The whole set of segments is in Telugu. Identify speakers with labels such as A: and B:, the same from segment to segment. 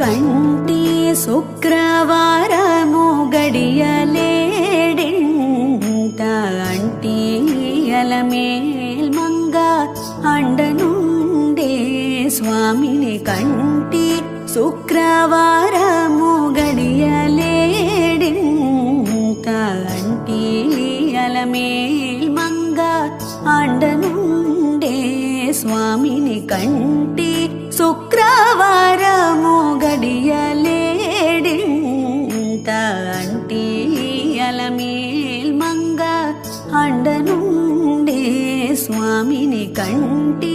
A: కంటి శుక్రవారము గడియలేడింత అంటి అలమేల్ మంగ అండనుండే స్వామిని కంటి శుక్రవారము గడియలేడింత అంటి అలమేల్ మంగ అండనుండే స్వామిని కంటి శుక్రవారము గడియలేడింత అంటి అలమేల్ మంగ అండనుండే స్వామిని కంటి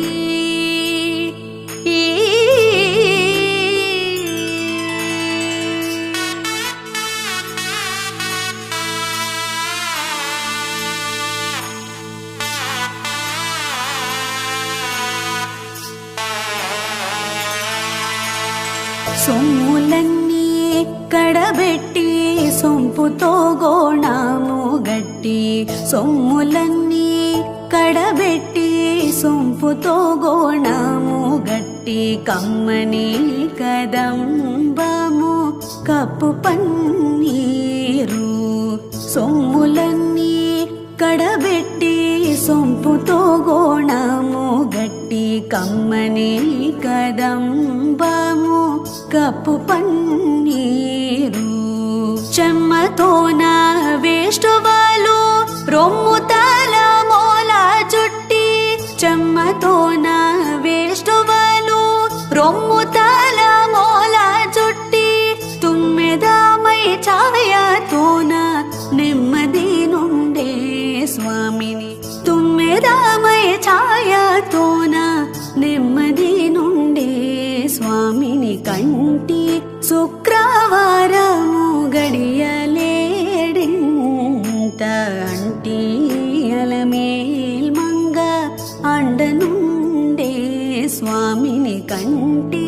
A: సొమ్ములన్నీ కడబెట్టి సొంపుతో గోణము గట్టి సొమ్ములన్నీ కడబెట్టి సొంపుతో గోణము గట్టి కమ్మని కదంబము కప్పు పన్నీరు సొమ్ములన్నీ కడబెట్టి సొంపుతో గోణము గట్టి కమ్మని కదంబము కప్పు పన్నీరు చెమ్మతోన వేష్టువాలు రొమ్ము తల మోల చుట్టి చెమ్మతోన వేష్టువాలు రొమ్ము తల మోల చుట్టి తుమ్మెదమై ఛాయతోన నెమ్మది నుండే స్వామిని తుమ్మెదమై ఛాయతోన నెమ్మది నుండే స్వామిని కంటి శుక్రవారము గడియలేడింత అంటి అలమేల్ మంగ అండనుండే స్వామిని కంటి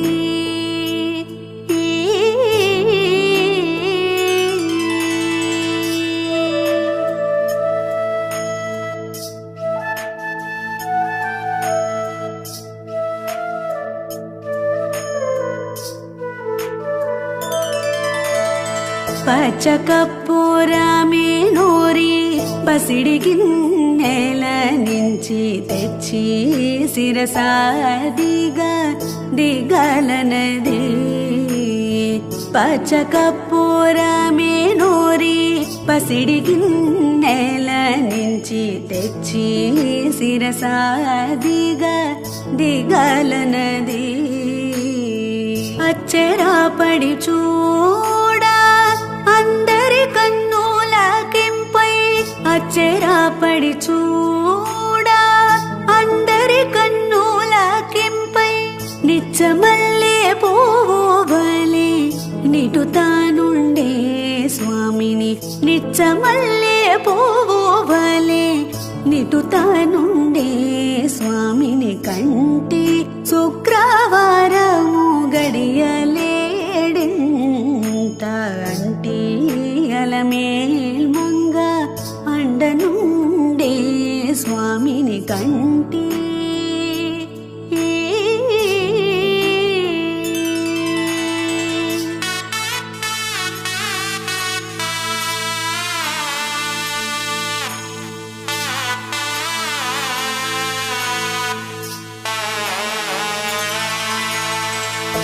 A: పచ్చకర్పూరమే నూరి పసిడి గిన్నెల నుంచి తెచ్చి శిరసాదిగా దిగలనది పచ్చకర్పూరమే నూరి పసిడి గిన్నెల నుంచి తెచ్చి శిరసాదిగా దిగలనది అచ్చెరాపడి చూడా అందరి కన్నుల కెంపై అచ్చెరాపడి చూడా అందరి కన్నుల కెంపై నిచ్చమల్లే పువ్వు వలె నిటుతానుండే స్వామిని నిచ్చమల్లే పువ్వు వలె నిటుతానుండే స్వామిని కంటి శుక్రవారము గడియలేడింత అంటి అలమేల్ మంగ అండనుండే స్వామిని కంటి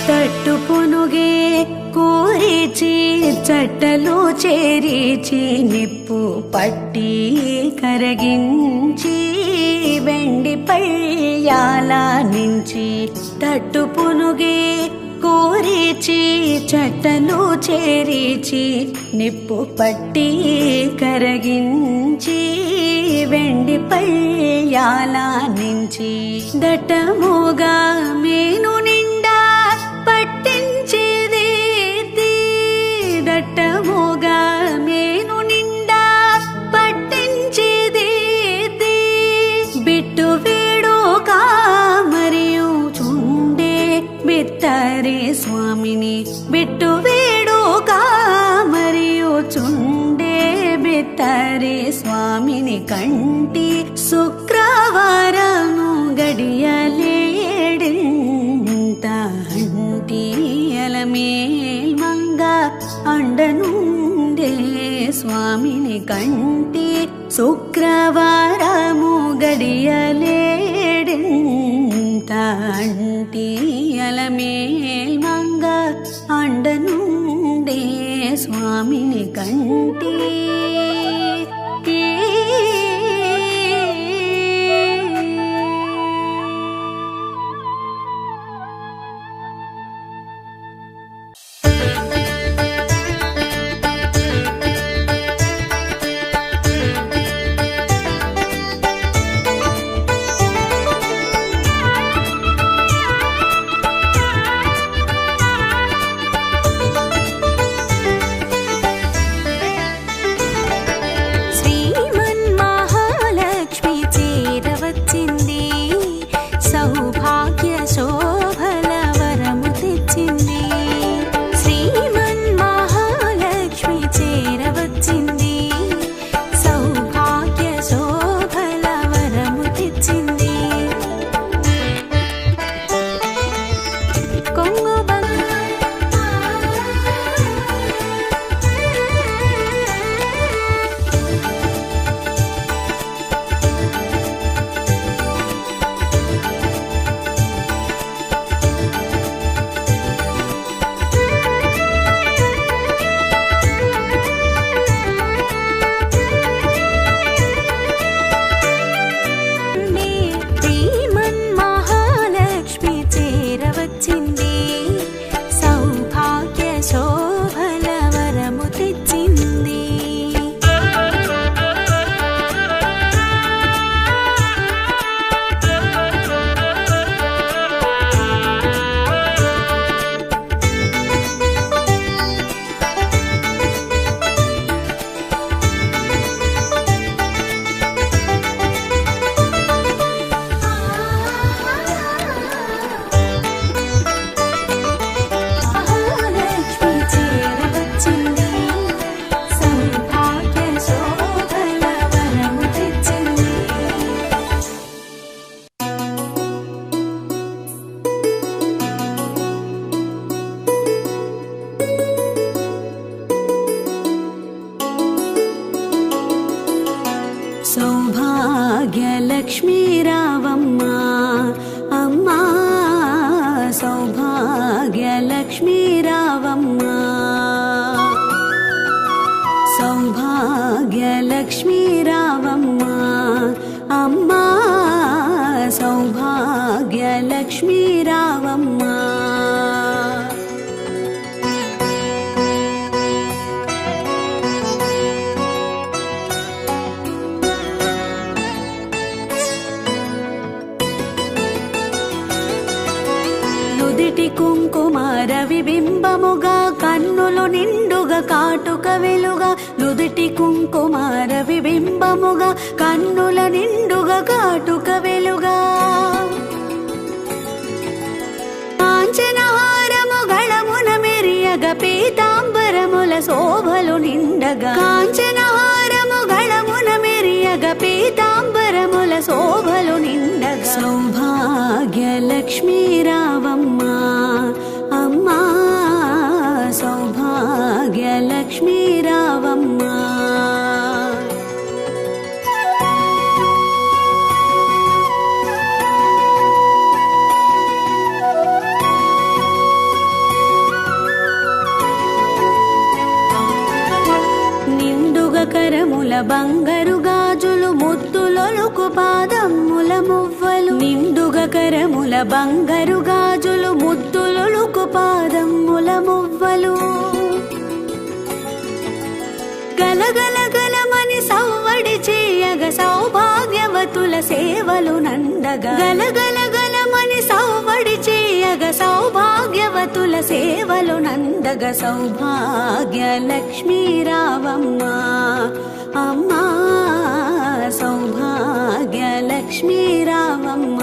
A: తట్టు పునుగే కూరిచి చట్టలో చేరిచి నిప్పు పట్టి కరగించి వెండి పళ్ళాల నుంచి తట్టు పునుగే కూరిచి చట్టలో చేరిచి నిప్పు పట్టి కరగించి వెండి పళ్ళాల నుంచి దట్టముగా మేను నిండా పట్టించేది దట్టముగా మేను నిండా పట్టించేది బిట్టు వేడుక మరియు చుండే బిత్తరే స్వామిని బిట్టు వేడుక మరియు చుండే బిత్తరే స్వామిని కంటి శుక్రవారము గడియలేడింత అంటి అలమే స్వామిని కంటి సౌభాగ్యలక్ష్మీ రావమ్మ అమ్మా సౌభాగ్యలక్ష్మీ రావమ్మ సౌభాగ్యలక్ష్మీ రావమ్మ అమ్మా సౌభాగ్యలక్ష్మీ రావమ్మ నుదిటి కుంకుమార విబింబముగా కన్నులు నిండుగా కాటుక వెలుగా నుదిటి కుంకుమార విబింబముగా కన్నుల నిండుగా కాటుక వెలుగా కాంచనహారము గళమున మెరియగ పీతాంబరముల శోభలు నిండగా కాంచనహారము గళమున మెరియగ పీతాంబరముల శోభలు నిండగా సౌభాగ్యలక్ష్మీ రావమ్మ అమ్మా సౌభాగ్యలక్ష్మీ రావమ్మ నిండుగా కరముల బంగారు గాజులు ముద్దులొలుకు పాదమ్ముల మువ్వలు నిండుగా కరముల బంగారు గాజులు ముద్దులొలుకు పాదమ్ముల మువ్వలు గలగల గలమని సవ్వడి చేయగ సౌభాగ్యవతుల సేవలు నందగా గలగల గలమని సవ్వడి చేయగ సౌభాగ్యవతుల సేవలు నందగ సౌభాగ్యలక్ష్మీ రావమ్మ అమ్మా సౌభాగ్యలక్ష్మీ రావమ్మ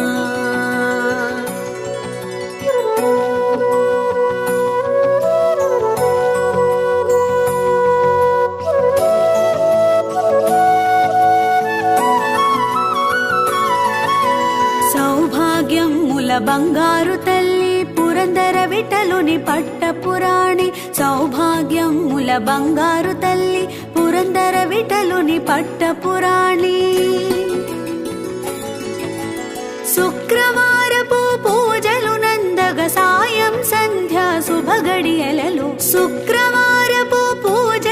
A: సౌభాగ్యముల బంగారు తల్లి పురందర విఠలుని పట్టపురాణి సౌభాగ్యముల బంగారు తల్లి పురందర విఠలుని పట్టపురాణి శుక్రవారపు పూజలు నందగ సాయం సంధ్యా శుభగడియలలో శుక్రవారపు పూజ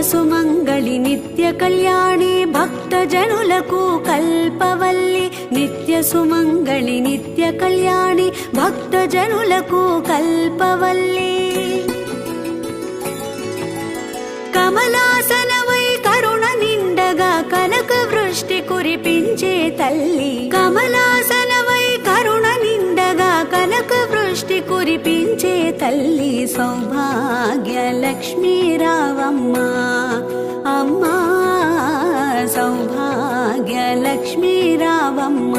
A: సుమంగళి నిత్య కళ్యాణి భక్త జనులకు కల్పవల్లి నిత్య సుమంగళి నిత్య కళ్యాణి భక్త జనులకు కల్పవల్లి కమలాసనవై కరుణ నిండగా కనక వృష్టి కురిపించే తల్లి కమలాసనవై కరుణ నిండగా కనక వృష్టి కురిపించే తల్లి సౌభాగ్య లక్ష్మీ రావమ్మ అమ్మా సౌభాగ్య లక్ష్మీ రావమ్మ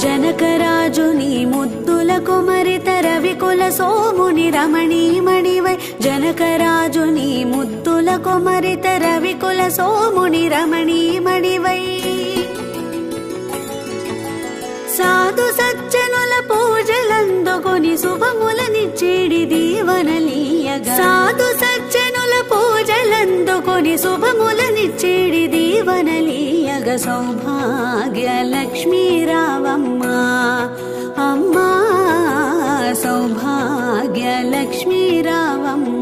A: జనకరాజుని ముద్దుల కుమరిత రవికుల సోముని రమణీమణివై జనకరాజుని ముద్దుల కుమరిత రవికుల సోముని రమణీమణివై సాధు సజ్జనుల పూజలందుకొని శుభములనిచ్చేడి దీవనలీయగా సాధు సజ్జనుల పూజలందుకొని శుభములనిచ్చేడి దీవనలీయగా సౌభాగ్య లక్ష్మీ రావమ్మ అమ్మా సౌభాగ్య లక్ష్మీ రావమ్మ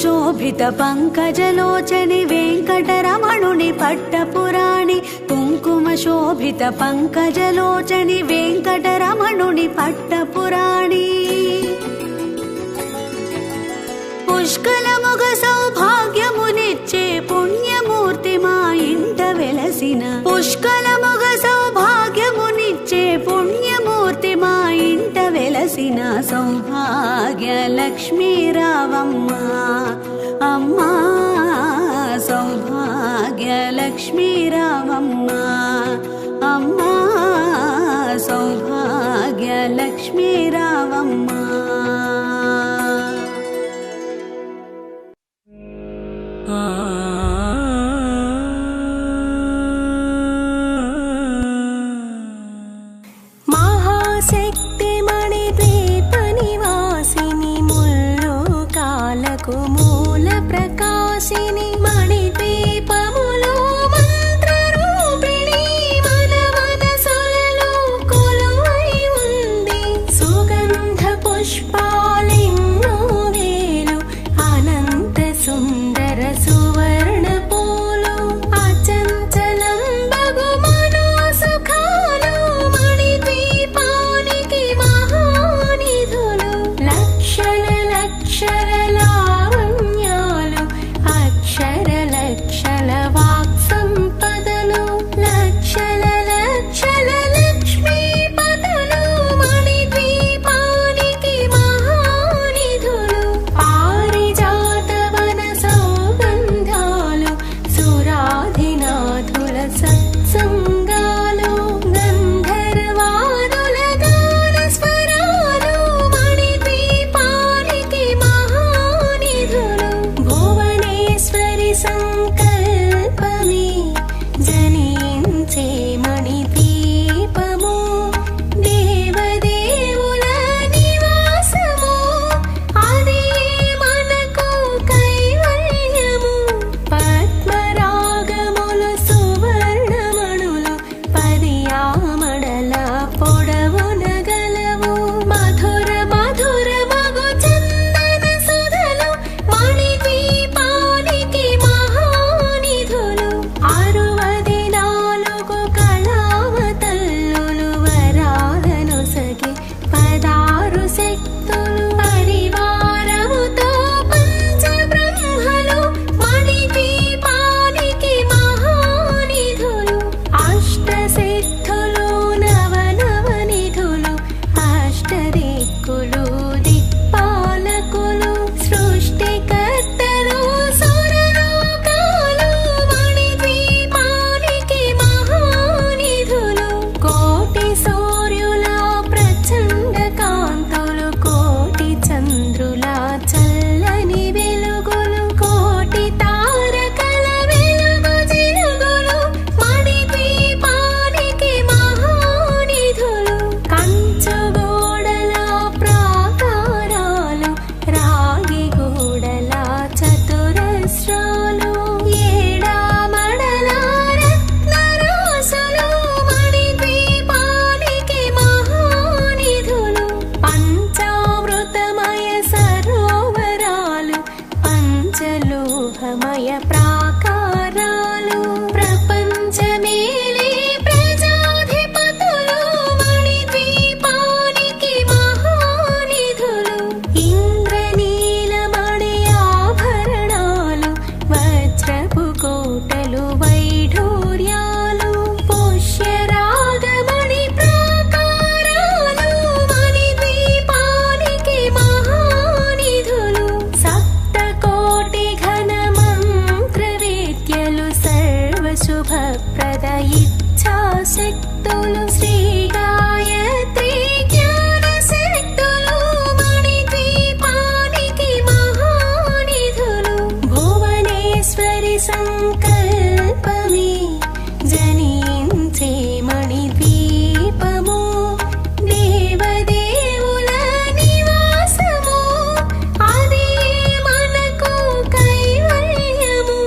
A: శోభిత పంకజలోచని వెంకటరమణుని పట్టపురాణి కుంకుమ శోభిత పంకజలోచని వెంకటరమణుని పట్టపురాణి పుష్కలముగ సౌభాగ్యమునిచ్చే పుణ్యమూర్తి మా ఇంట వెలసిన పుష్కలముగ సౌభాగ్యమునిచ్చే పుణ్యమూర్తి మా ఇంట వెలసిన సౌభాగ్య లక్ష్మీ రావమ్మ అమ్మా సౌభాగ్య లక్ష్మీ రావమ్మ అమ్మా సౌభాగ్య లక్ష్మీ రావమ్మ
B: మహాశక్తి మణిద్వీప నివాసిని ముల్లోకాలకు మూల ప్రకాశిని మణిద్వీపములో మంత్రరూపిణి మన మనసులలో కొలువై ఉంది సుగంధ పుష్పాలెన్నో వేలు అనంత సుందర సువర్ణ పూలు అచంచలం బగు మనో సుఖాలు మణిద్వీపానికి మహానిధులు లక్షల లక్షల లావణ్య శోభమయ ప్రాకారాలు ప్రపంచమేలే ప్రజాధిపతులు మణిద్వీపానికి మహానిధులు ఇంద్రనీలమణి ఆభరణాలు వజ్రపు కోటలు వైఢూర్యాలు పుష్యరాగమణి ప్రాకారాలు మణిద్వీపానికి మహానిధులు సప్తకోటి ఘన మంత్రవేద్యలు సర్వశుభప్రద ఇచ్ఛాశక్తులు శ్రీ గాయత్రి జ్ఞాన శక్తులు మణిద్వీపానికి మహానిధులు భువనేశ్వరి సంకల్పమే జనించే మణిద్వీపము దేవదేవుల నివాసము అదే మనకు కైవల్యము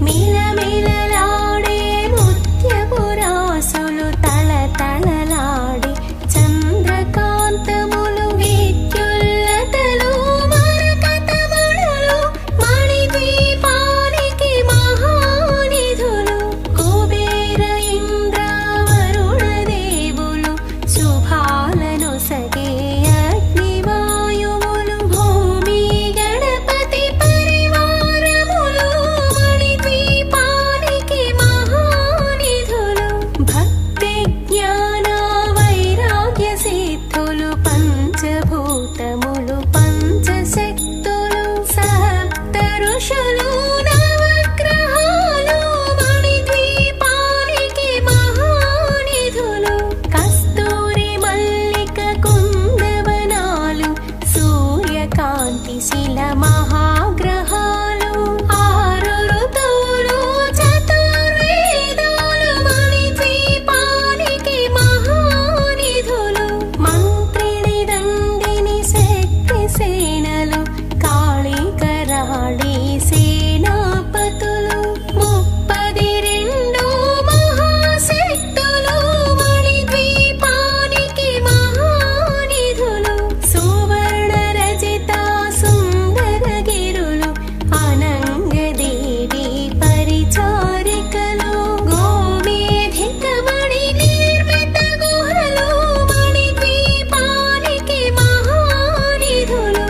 B: మిలమిలలాడే ముత్యపురాసులు తళతళలాడే చంద్రకాంతములు విద్యుల్లతలు మరకతమణులు మణిద్వీపానికి మహానిధులు కుబేర ఇంద్ర వరుణ దేవులు శుభాలను సగే అగ్నివాయువులు భూమి గణపతి పరివారములు మణిద్వీపానికి మహానిధులు భక్తి జ్ఞాన వైరాగ్య సిద్ధులు పంచభూతములు పంచశక్తులు సప్త ఋషులు నవగ్రహాలు మణిద్వీపానికి మహానిధులు కస్తూరి మల్లిక కుందవనాలు సూర్యకాంతి శిల మహాగ్రహాలు ఆరు ఋతువులు చతుర్వేదాలు మణిద్వీపానికి మహానిధులు మంత్రిణి దండిని శక్తి సేనలు కాళికరాళి సేనాపతులు 32 మహాశక్తులు మణిద్వీపానికి మహానిధులు సువర్ణ రజిత సుందర గిరులు అనంగదేవి పరిచారికలు గోమేధిక మణి నిర్మిత గుహలు మణిద్వీపానికి మహానిధులు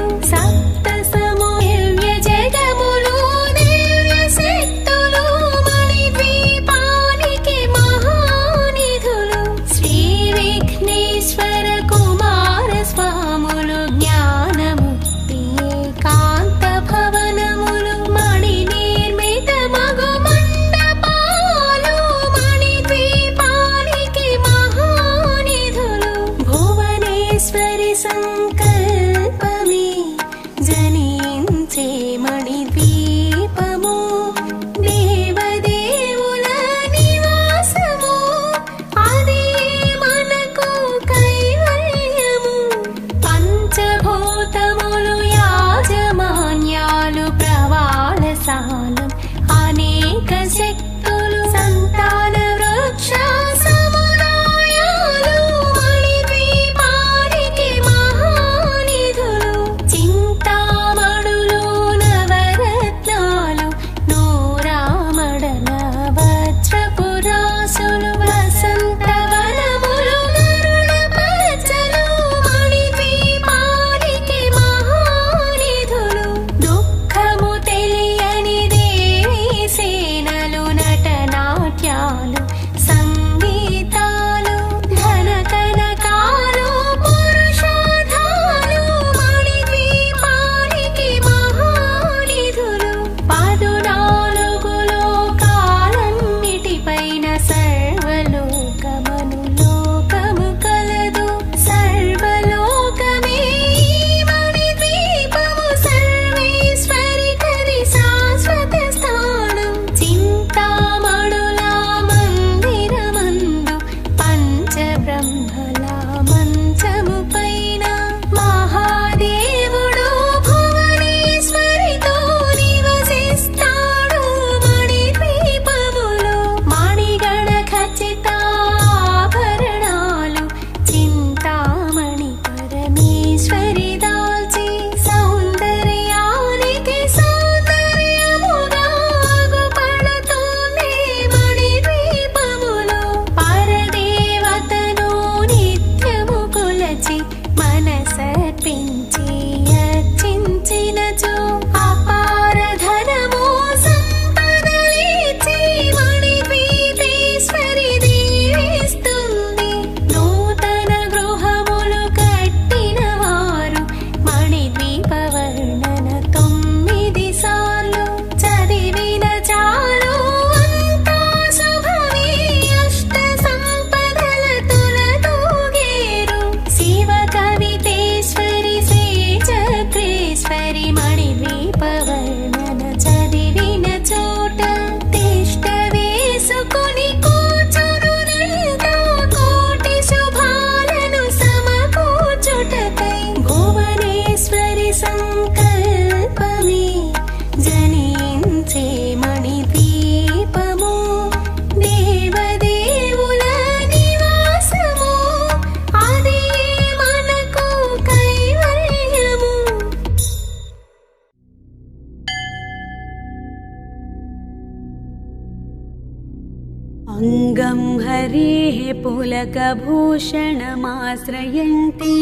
A: अङ्गं हरेः पुलकभूषणमाश्रयन्ती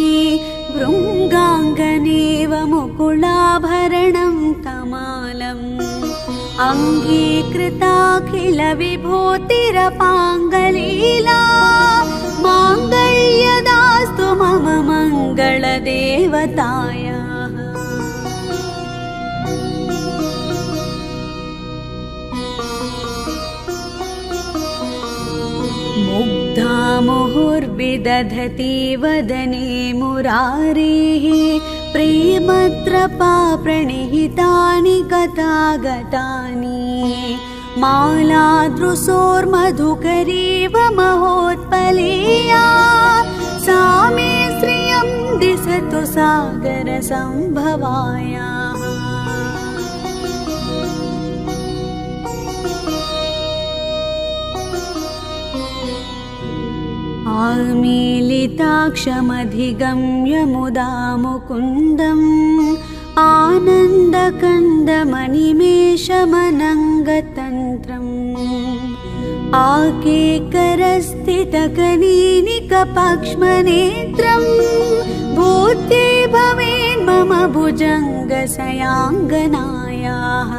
A: भृङ्गाङ्गनेव मुकुलाभरणं तमालम् अङ्गीकृताखिलविभूतिरपाङ्गलीला माङ्गल्यदास्तु मम मङ्गलदेवतायाः। मुग्धा मुहुर्विदधति वदने मुरारेः प्रेमत्रपा प्रणिहितानि गतागतानि मालादृशोर्मधुकरीव महोत्पलेया सा मे श्रियं दिशतु सागरसम्भवायाः। आमीलिताक्षमधिगम्य मुदा मुकुन्दम् आनन्दकन्दमनिमेषमनङ्गतन्त्रम् आकेकरस्थितकनीनिकपक्ष्मनेत्रम् भूते भवेन्मम भुजङ्गसयाङ्गनायाः।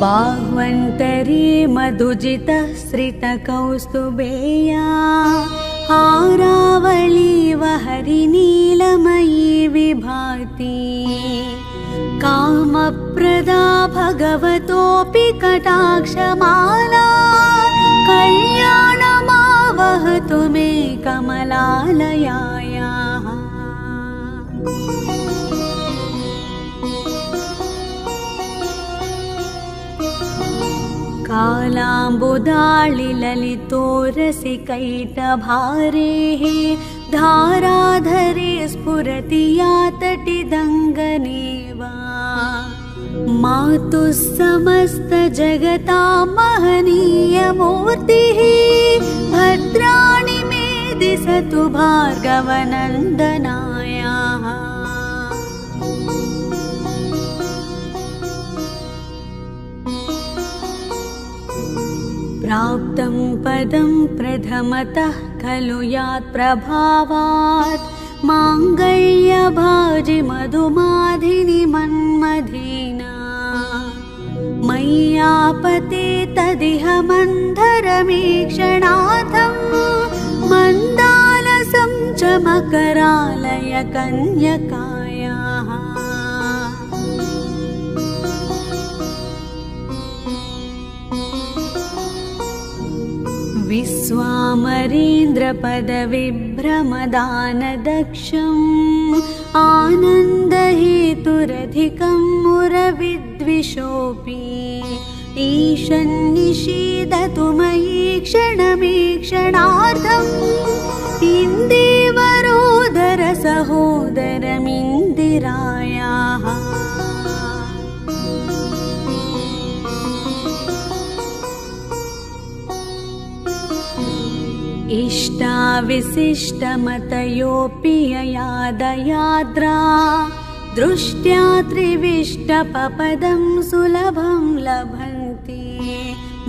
A: बाह्वन्तरे मधुजितः श्रितकौस्तुभेया हारावलीव हरिनीलमयी विभाति कामप्रदा भगवतोऽपि कटाक्षमाला कल्याणमावहतु मे कमलालयायाः। कालाम्बुदाळिललितोरसिकैटभारेः धाराधरे स्फुरति या तटिदङ्गनेवा मातुः समस्तजगतां महनीयमूर्तिः भद्राणि मे दिशतु भार्गवनन्दनायाः। प्राप्तं पदं प्रथमतः खलु यात् प्रभावात् माङ्गल्यभाजि मधुमाधिनि मन्मथेना मय्यापते तदिह मन्धरमीक्षणार्थं मन्दालसं च मकरालय कन्यकायाः। विश्वामरेन्द्रपदविभ्रमदानदक्षम् आनन्दहेतुरधिकं मुरविद्विषोऽपि ईशन्निषीदतु मयि क्षणमीक्षणार्थम् इन्देवरोदरसहोदरमिन्दिरायाः। इष्टाविशिष्टमतयोऽपि ययादयाद्रा दृष्ट्या त्रिविष्टपपदं सुलभं लभन्ति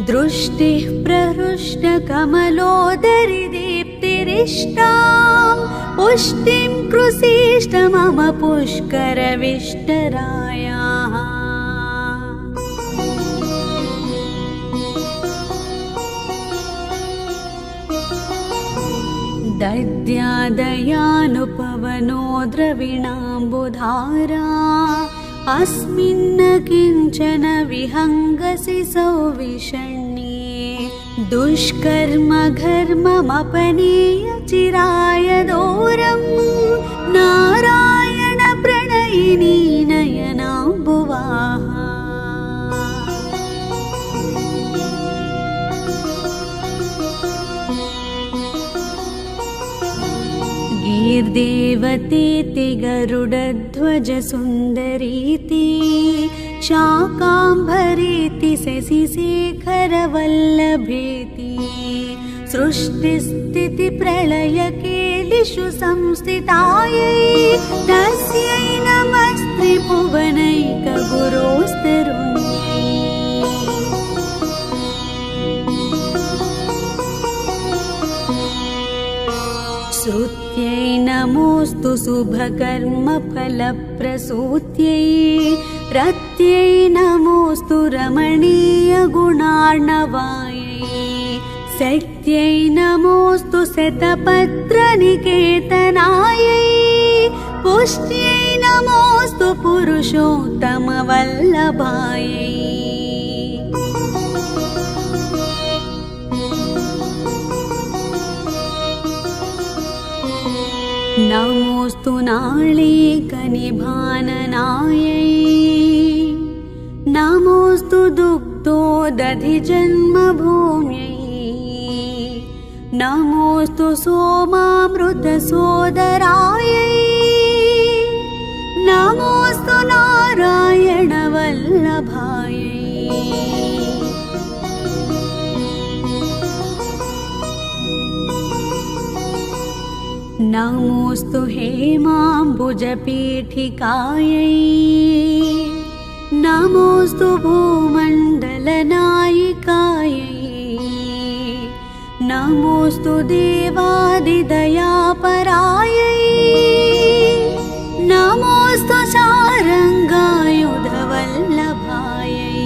A: दृष्टिः प्रहृष्टकमलोदरि दीप्तिरिष्टां पुष्टिं कृषीष्ट मम पुष्करविष्टरायाः। दद्यादयानुपवनो द्रविणाम्बुधारा अस्मिन्न किञ्चन विहङ्गसि सौविषण्ये दुष्कर्म घर्ममपनीय चिराय दोरं नारायण प्रणयिनी नयनाम्बुवाः। गीर्देवतेति गरुडध्वज सुन्दरीति शाकाम्भरीति शशिशेखरवल्लभेति सृष्टिस्थितिप्रलयकेलिषु संस्थितायै तस्यै नमस्त्रिभुवनैकगुरोस्तरुण्यै। श्रुत्यै नमोऽस्तु शुभकर्मफलप्रसूत्यै रत्यै नमोऽस्तु रमणीयगुणार्णवायै शक्त्यै नमोऽस्तु शतपत्रनिकेतनायै पुष्ट्यै नमोऽस्तु पुरुषोत्तमवल्लभायै। नमोऽस्तु नाळीकनिभाननायै नमोऽस्तु दुग्धोदधिजन्मभूम्यै नमोऽस्तु सोमामृतसोदरायै नमोऽस्तु नारायणवल्लभायै। नमोऽस्तु हेमाम्बुजपीठिकायै नमोऽस्तु भूमण्डलनायिकायै नमोऽस्तु देवादिदयापरायै नमोऽस्तु सारङ्गायुधवल्लभायै।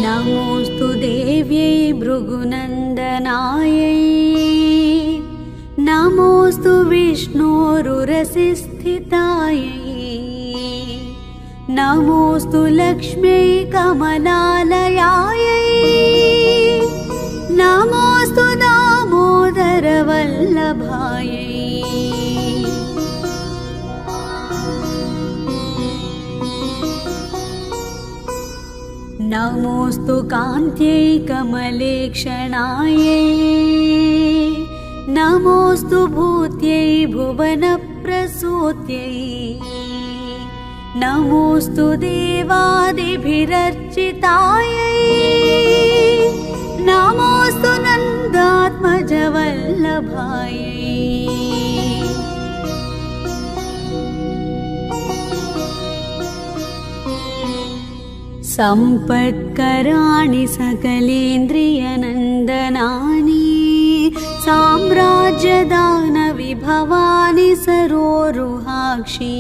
A: नमोऽस्तु देव्यै भृगुनन्दनायै नमोऽस्तु विष्णोरुरसिस्थितायै नमोऽस्तु लक्ष्म्यै कमलालयायै नमोऽस्तु दामोदरवल्लभायै। नमोऽस्तु कान्त्यै कमलेक्षणायै नमोऽस्तु भूत्यै भुवनप्रसूत्यै नमोऽस्तु देवादिभिरर्चितायै नमोऽस्तु नन्दात्मजवल्लभायै। सम्पत्कराणि सकलेन्द्रियनन्दनानि साम्राज्यदानविभवानि सरोरुहाक्षि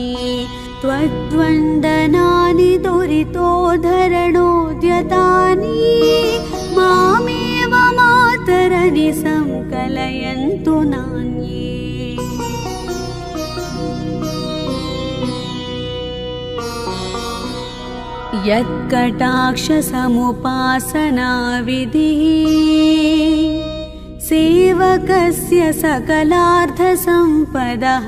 A: त्वद्वन्दनानि दुरितोद्धरणोद्यतानि मामेव मातरनि संकलयन्तु नान्ये। यत्कटाक्षसमुपासनाविधिः सेवकस्य सकलार्थसम्पदः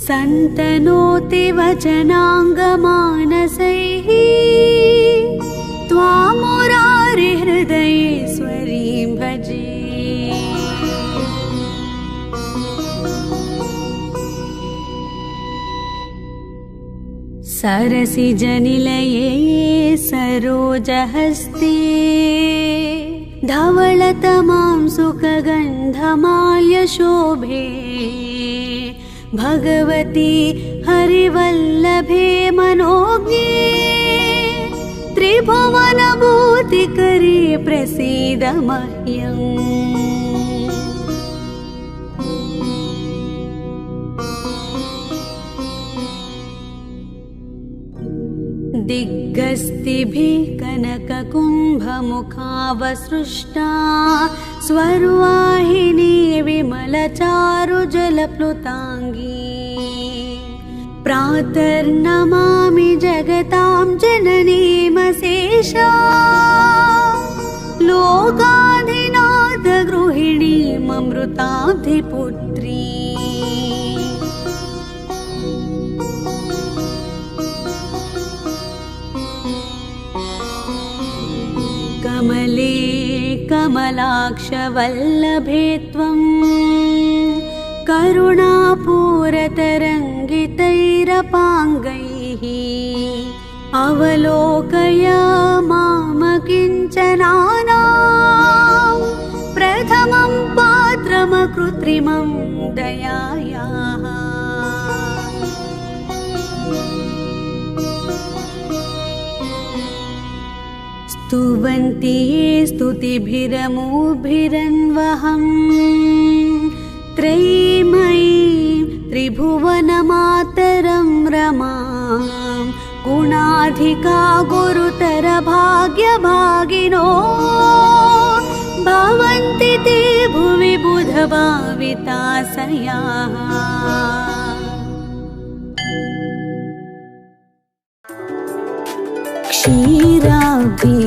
A: सन्तनोति वचनाङ्गमानसैः त्वां मुरारिहृदयेश्वरीं भजे। सरसिजनिलये सरोजहस्ते धवलतमां सुखगन्धमाल्यशोभे भगवती हरिवल्लभे मनोज्ञे त्रिभुवनभूतिकरे प्रसीद मह्यम्। दिग्गस्तिभिः कनककुम्भमुखावसृष्टा स्वर्वाहिनी विमलचारुजलप्लुताङ्गी प्रातर्नमामि जगतां जननीमशेषा लोकाधिनाथगृहिणीममृताब्धिपुत्री। कमले कमलाक्षवल्लभे त्वं करुणापूरतरङ्गितैरपाङ्गैः अवलोकय मामकिञ्चनानां प्रथमं पात्रमकृत्रिमं दयायाः स्तुवन्ति स्तुतिभिरमुभिरन्वहं त्रयीमयीं त्रिभुवनमातरं रमां गुणाधिका गुरुतर भाग्यभागिनो भवन्ति ते भुवि बुधभाविताशयाः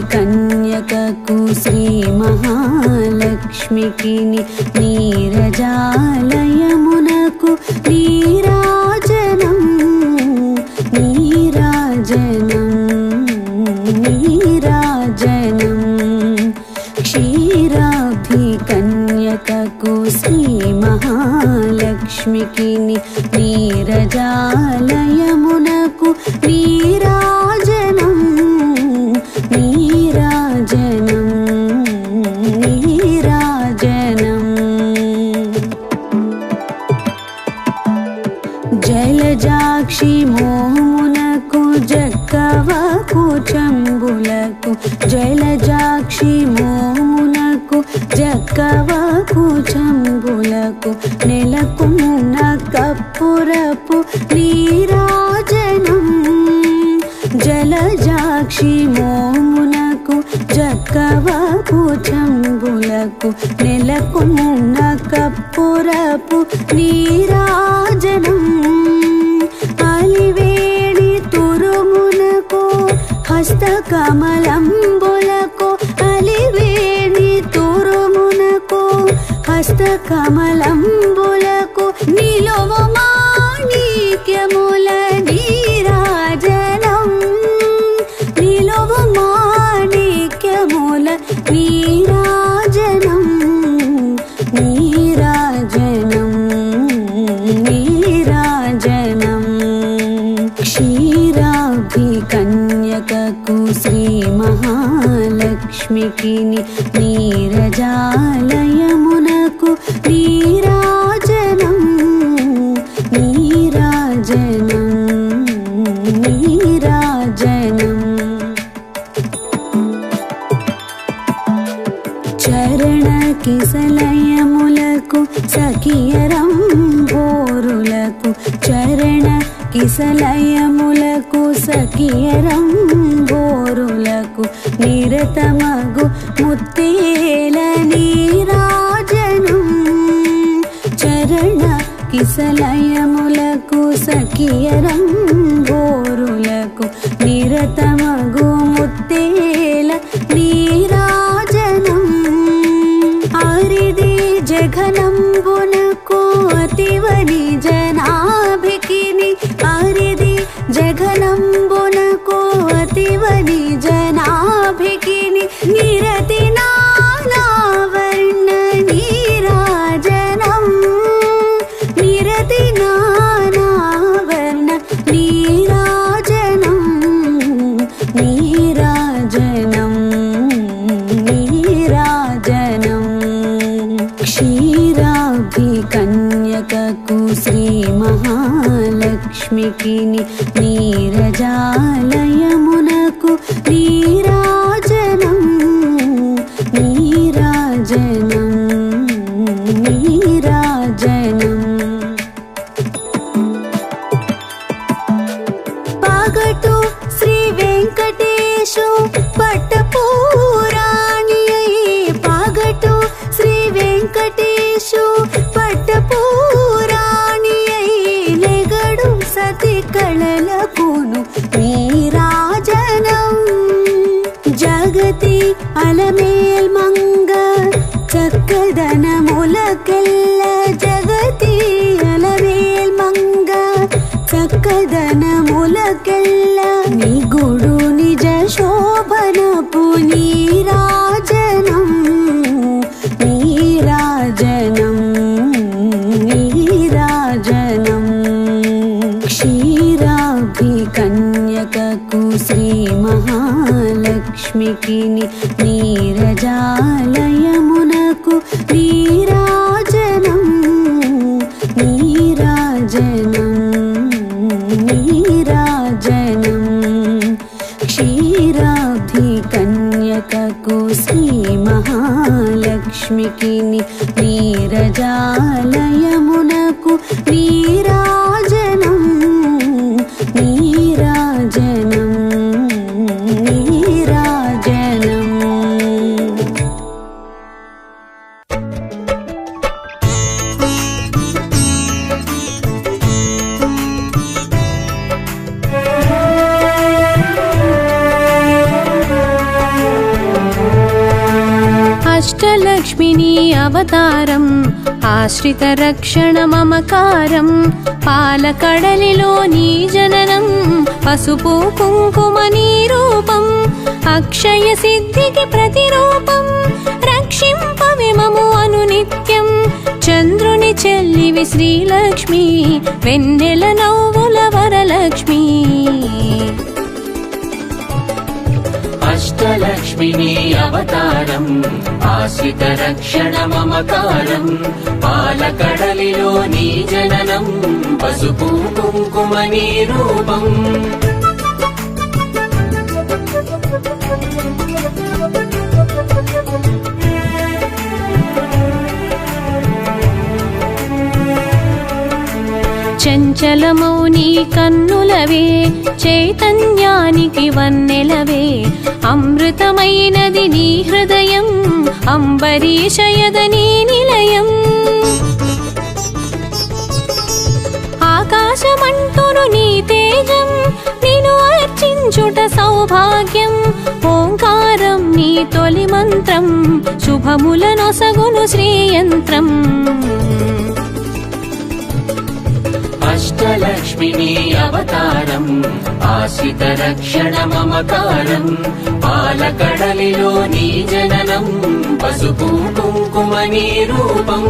A: क्षीराब्धिकन्यकకు శ్రీ మహాలక్ష్మికి నీరజాలయమునకు నీరాజనం నీరాజనం నీరాజనం క్షీరాబ్ధికన్యకకు శ్రీ మహాలక్ష్మికి నీరజాలయమునకు నీరాజనం నీరాజనం నీరాజనం జలజాక్షి మోమునకు జక్కవకు చంబులకు జలజాక్షి మోమునకు జక్కవకు చంబులకు నెలకున్న కప్పురపు నీరాజనం జలజాక్షి మోమునకు జక్కవకు చంబులకు నెలకున్న కప్పురపు నీరాజనం అలివేణి తురుమునకు హస్తకమలంబులకు అలివేణి తురుమునకు హస్తకమలంబులకు నిలువు మాణిక్యముల నీరాజనం నిలువు మాణిక్యముల నీరాజనం నీరాజనం నీరాజనం క్షీరాబ్ధికన్యకకు శ్రీ మహాలక్ష్మికి నీరజాలయమునకు నీరాజనం నీరాజనం నీరాజనం చరణ కిసలయములకు సఖియరం బోరులకు చరణ కిసలయములకు సఖియరం బోరులకు నిరతమగు ముత్తేల నీరాజనం చరణ కిసలయములకు సఖియరం బోరులకు నిరతమగు ముత్తేల నీరాజనం ఆరిది జఘనంబునకు అతివని జనాభికిని ఆరిది జఘనంబునకు అతివని జనాభికిని నిరతి నానావర్ణ నీరాజనం నిరతి నానావర్ణ నీరాజనం నీరాజనం నీరాజనం క్షీరాబ్ధికన్యకకు శ్రీ మహాలక్ష్మికి నీరజాలయమునకు నీరాజనం నీరాజనం నీరాజనం పగటు శ్రీ వెంకటేశు పట్టపూరాణి పగటు శ్రీ వెంకటేశు పట్టపూరాణి లెగడు సతి కళలకును నీరాజనం జగతి అలమేల్ మంగ చక్కదనములకెల్ల జగతి అలమేల్ మంగ చక్కదనములకెల్ల నిగుడు నిజ శోభనపు నీరాజనం నీరాజనం నీరాజనం క్షీరాబ్ధికన్యకకు శ్రీ మహాలక్ష్మికి నీరజాలయమునకు నీరాజనం నీరాజనం నీరాజనం క్షీరాబ్ధి కన్యకకు శ్రీ మహాలక్ష్మికి నీరజాలయమునకు నీరాజనం నీరాజనం నీరాజనం
B: అష్టలక్ష్మిని అవతారం ఆశ్రిత రక్షణ మమకారం పాలకడలిలో నీ జననం పసుపు కుంకుమ నీ రూపం అక్షయ సిద్ధికి ప్రతిరూపం రక్షింపవి మము అనునిత్యం చంద్రుని చెల్లివి శ్రీలక్ష్మి వెన్నెల నవ్వుల వరలక్ష్మి
C: అష్టలక్ష్మిని అవతారం ఆశ్రిత రక్షణ మమకారం పాలకడలిలో నీ జననం పసుపు కుంకుమ నీ రూపం
B: చంచలమౌ నీ కన్నులవే చైతన్యానికి వన్నెలవే అమృతమైనది నీ హృదయం అంబరీషయద నీ నిలయం ఆకాశమంటును నీ తేజం నిన్ను అర్చించుట సౌభాగ్యం ఓంకారం నీ తొలి మంత్రం శుభములనొసగును శ్రీయంత్రం
C: అష్టలక్ష్మిని అవతారం ఆశ్రిత రక్షణ మమకారం పాలకడలిలో నీ జననం పసుపు కుంకుమ నీ రూపం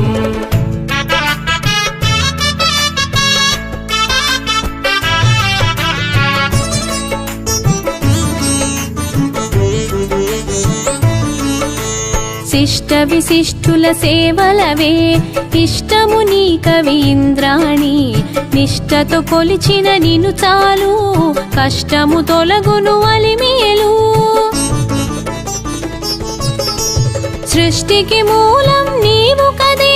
B: శిష్ట విశిష్టుల సేవలవే ఇష్టము నీ కవీంద్రాణి నిష్టతో కొలిచిన నిన్ను చాలు కష్టము తొలగును అలిమేలు సృష్టికి మూలం నీవు కదే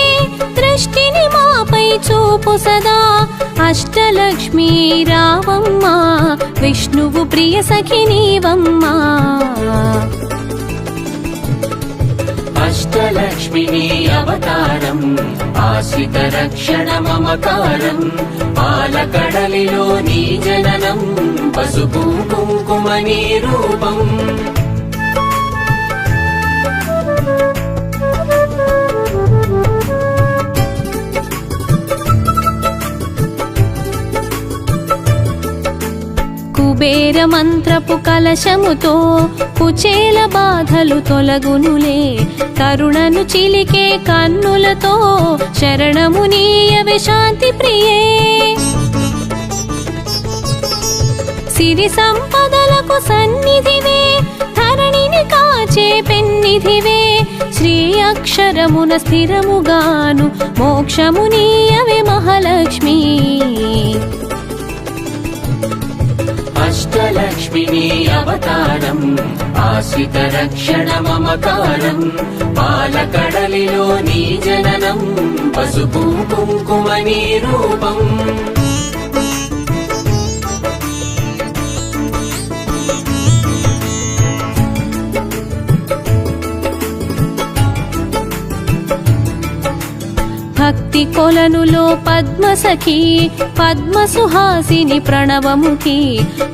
B: దృష్టిని మాపై చూపు సదా అష్టలక్ష్మి రావమ్మ విష్ణువు ప్రియ సఖి నీవమ్మా
C: అష్టలక్ష్మిని అవతారం ఆశ్రిత రక్షణ మమకారం పాలకడలిలో నీ జననం పసుపు కుంకుమ నీ రూపం
B: కుబేర మంత్రపు కలశముతో కుచేల బాధలు తొలగునులే కరుణను చిలికే కన్నులతో శరణము నీయవే శాంతి ప్రియే సిరి సంపదలకు సన్నిధివే ధరణిని కాచే పెన్నిధివే శ్రీ అక్షరమున స్థిరముగాను మోక్షము నీయవే మహాలక్ష్మి
C: అష్టలక్ష్మిని అవతారం ఆశ్రిత రక్షణ మమకారం పాలకడలిలో నీ జననం పసుపు కుంకుమ నీ రూపం
B: భక్తి కొలనులో పద్మసఖి పద్మసుహాసిని ప్రణవముఖి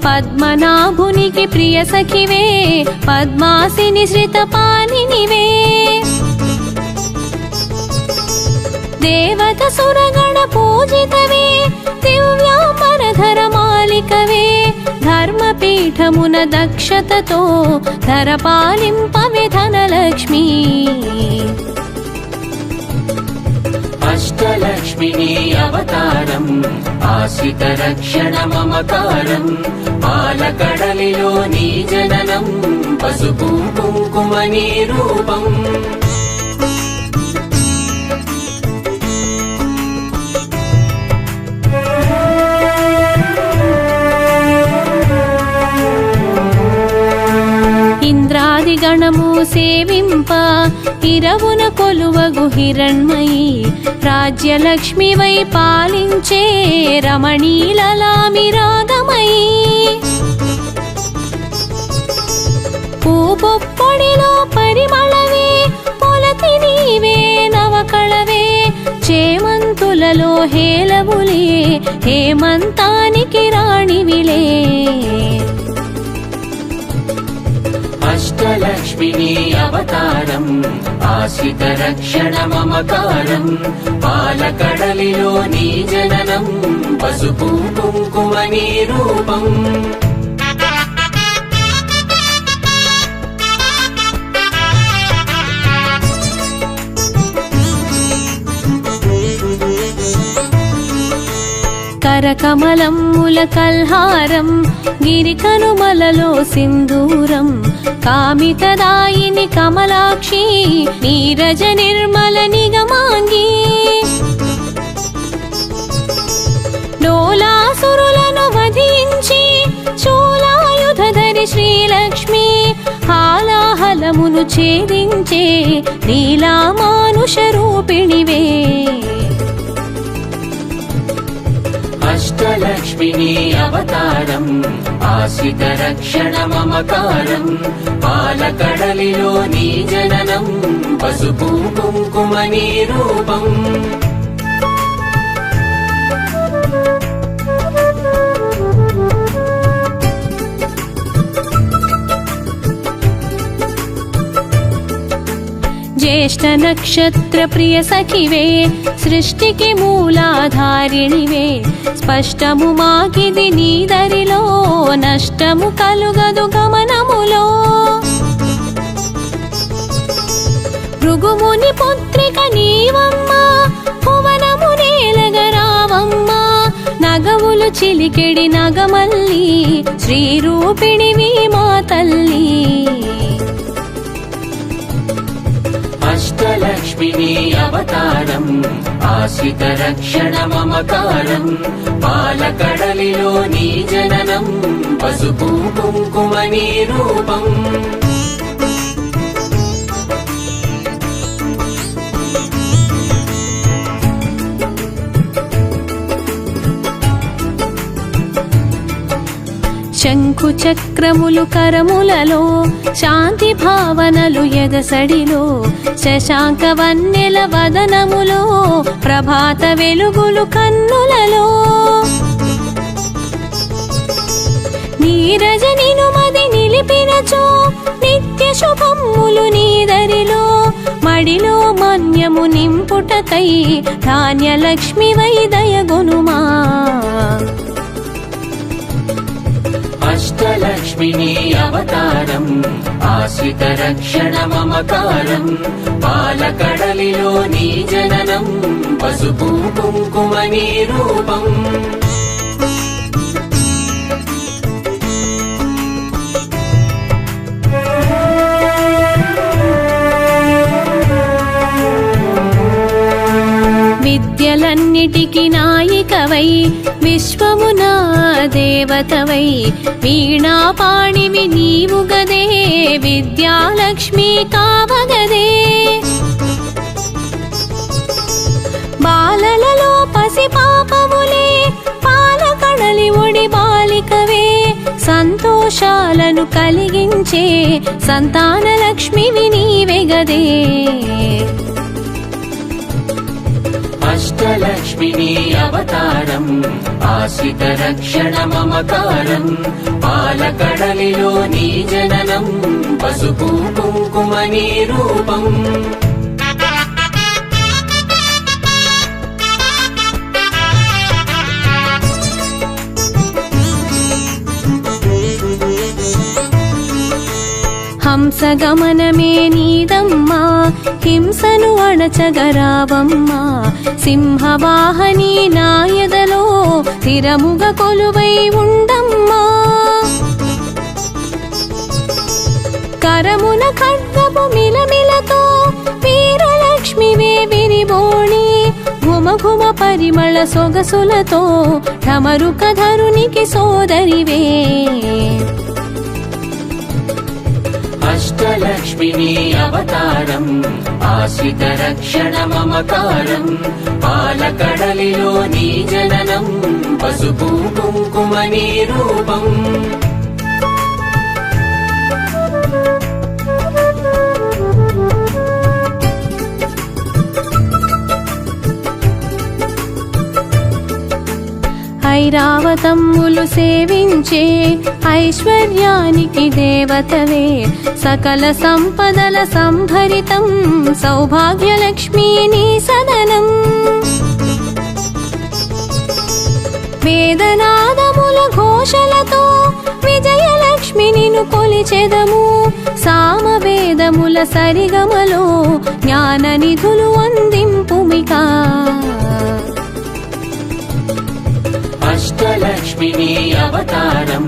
B: పద్మనాభునికి ప్రియ సఖివే పద్మాసిని శ్రితపాణినివే దేవత సురగణ పూజితవే దివ్యాంబరధర మాలికవే ధర్మపీఠమున దక్షతతో ధరపాలింపవే ధనలక్ష్మి
C: అష్టలక్ష్మిని అవతారం ఆశ్రిత రక్షణ మమకారం పాలకడలిలో నీ జననం పసుపు కుంకుమ నీ రూపం
B: ఇంద్రాది గణము సేవింప ఇరవున కొలువగు హిరణ్మయి రాజ్యలక్ష్మి వై పాలించే రమణీలలామి రాగమయి పూపొడిలో పరిమళవే పొలతి నీవే నవకళవే చేమంతులలో హేలవులే హేమంతానికి రాణివిలే
C: అష్టలక్ష్మిని అవతారం ఆశ్రిత రక్షణ మమకారం పాలకడలిలో నీ జననం పసుపు కుంకుమ నీ రూపం
B: కరకమలమ్ముల కల్హారం గిరికనుమలలో సింధూరం కామితదాయిని కమలాక్షి నీరజ నిర్మల నిగమాంగి డోలాసురులను వధించి శూలాయుధధరి శ్రీలక్ష్మి హాలాహలమును ఛేదించే నీలామానుష రూపిణివే
C: అష్టలక్ష్మిని అవతారం ఆశ్రిత రక్షణ మమకారం పాలకడలిలో నీ జననం పసుపు కుంకుమ నీ రూపం
B: జ్యేష్ఠ నక్షత్ర ప్రియ సఖివే సృష్టికి మూలాధారిణివే స్పష్టము మాకిది నీదరిలో నష్టము కలుగదు గమనములో భృగుముని పుత్రిక నీవమ్మ భువనము నేలగరావమ్మ నగములు చిలికెడి నగమల్లి శ్రీరూపిణివి మా తల్లి
C: అష్టలక్ష్మిని అవతారం ఆశ్రిత రక్షణ మమకారం పాలకడలిలో నీ జననం పసుపు కుంకుమ నీ రూపం
B: శంఖు చక్రములు కరములలో శాంతి భావనలు ఎదసడిలో శశాంక వన్నెల వదనములో ప్రభాత వెలుగులు కన్నులలో నీరజ నినుమది నిలిపినచో నిత్య శుభములు నీదరిలో మడిలో మన్యము నింపుటకై ధాన్యలక్ష్మి వై దయగొనుమా
C: అష్టలక్ష్మిని అవతారం ఆశ్రిత రక్షణ మమకారం పాలకడలిలో నీ జననం పసుపు కుంకుమ నీ రూపం
B: విద్యలన్నిటికి నాయికవై విశ్వమునా దేవతవై వీణాపాణివి నీవు గదే విద్యాలక్ష్మి కావగదే బాలలలో పసి పాపములే పాలకడలి ఒడి బాలికవే సంతోషాలను కలిగించే సంతానలక్ష్మివి నీవే గదే
C: అష్టలక్ష్మిని అవతారం ఆశ్రిత రక్షణ మమకారం పాలకడలిలో నీ జననం పసుపు కుంకుమ నీ రూపం
B: హంసగమనమే నీదమ్మా హింసను అణచగరావమ్మా సింహవాహని నాయదలో స్థిరముగ కొలువై ఉండమ్మా కరమున ఖడ్గము మిలమిలతో వీరలక్ష్మివే విరిబోణి ఘుమఘుమ పరిమళ సొగసులతో ఢమరుకధరునికి సోదరివే
C: అష్టలక్ష్మిని అవతారం ఆశ్రిత రక్షణ మమకారం పాలకడలిలో నీ జననం పసుపు కుంకుమ నీ రూపం
B: ఐరావతమ్ములు సేవించే ఐశ్వర్యానికి దేవతవే సకల సంపదల సంభరితం సౌభాగ్యలక్ష్మీ నీ సదనం వేదనాదముల ఘోషలతో విజయలక్ష్మి నిన్ను కొలిచెదము సామవేదముల సరిగమలో జ్ఞాన నిధులు అందింపుమికా
C: అష్టలక్ష్మిని అవతారం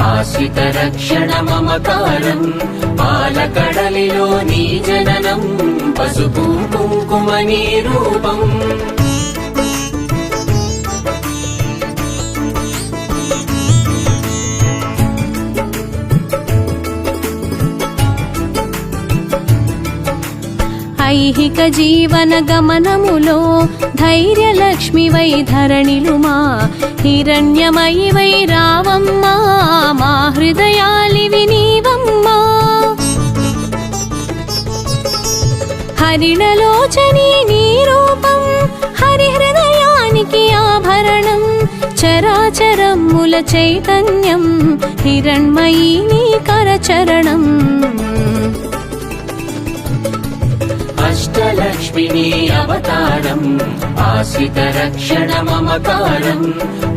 C: ఆశ్రిత రక్షణ మమకారం పాలకడలిలో నీ జననం పసుపు కుంకుమ నీ రూపం
B: ఐహిక జీవన గమనములో ధైర్యలక్ష్మివై ధరణిలుమా హిరణ్యమయివై రావమ్మా మా హృదయాలివి నీవమ్మా హరిణలోచని నీ రూపం హరిహృదయానికి ఆభరణం చరాచరముల చైతన్యం హిరణ్మయీ నీ కరచరణం
C: అష్టలక్ష్మిని అవతారం ఆశ్రిత రక్షణ మమకారం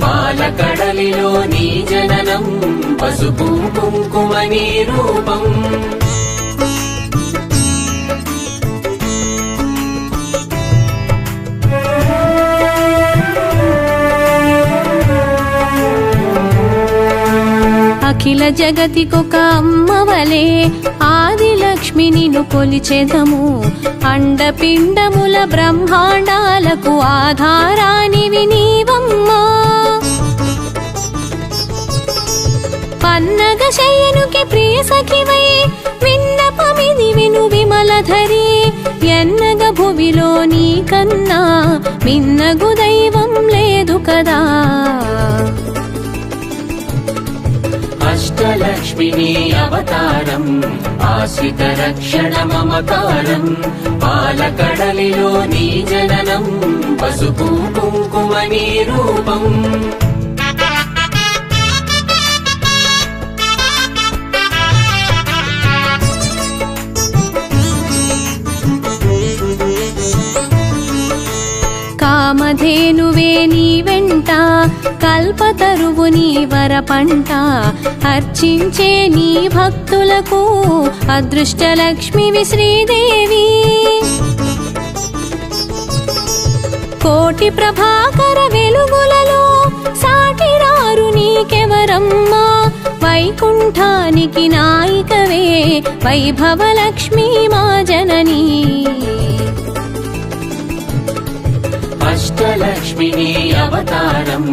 C: పాలకడలిలో నీ జననం పసుపు కుంకుమ నీ రూపం
B: అఖిల జగతికొక అమ్మవలే ఆదిలక్ష్మి నిన్ను కొలిచెదము అండపిండముల బ్రహ్మాండాలకు ఆధారానివి నీవమ్మా పన్నగ శయనుకి ప్రియ సఖివై విన్నపమిది విను విమలధరి ఎన్నగ భువిలో నీ కన్నా మిన్నగు దైవం లేదు కదా
C: అష్టలక్ష్మిని అవతారం ఆశ్రిత రక్షణ మమకారం పాలకడలిలో నీ జననం పసుపు కుంకుమ నీ రూపం
B: కామధేనువే నీ వెంట కల్పతరువు నీ వరపంట అర్చించే నీ భక్తులకు అదృష్టలక్ష్మివి శ్రీదేవి కోటి ప్రభాకర వెలుగులలో సాటిరారు నీకెవరమ్మా వైకుంఠానికి నాయికవే వైభవలక్ష్మీ మా జననీ
C: అష్టలక్ష్మిని అవతారం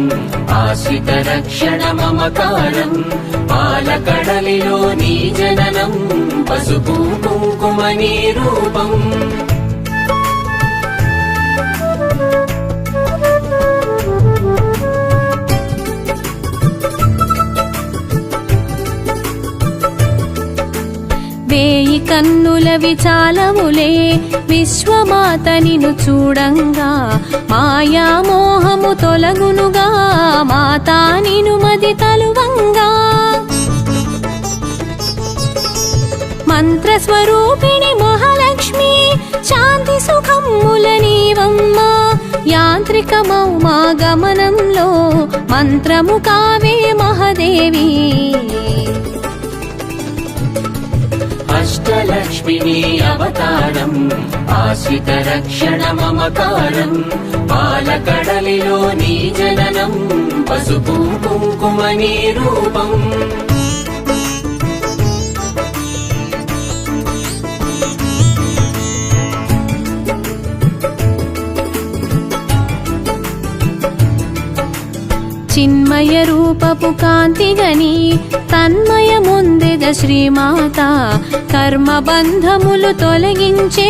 C: ఆశ్రిత రక్షణ మమకారం పాలకడలిలో నీ జననం పసుపు కుంకుమ నీ రూపం
B: వేయి కన్నుల విచాలములే విశ్వమాత నిను చూడంగా మాయా మోహము తొలగునుగా మాతా నిను మది తలువంగా మంత్రస్వరూపిణి మహాలక్ష్మి శాంతి సుఖముల నీవమ్మా యాంత్రికమౌ మా గమనంలో మంత్రము కావే మహాదేవి
C: అష్టలక్ష్మిని అవతారం ఆశ్రిత రక్షణ మమకారం పాలకడలిలో నీ జననం పసుపు కుంకుమ నీ రూపం
B: చిన్మయ రూపపు కాంతిగని తన్మయముందెగ శ్రీమాత కర్మ బంధములు తొలగించే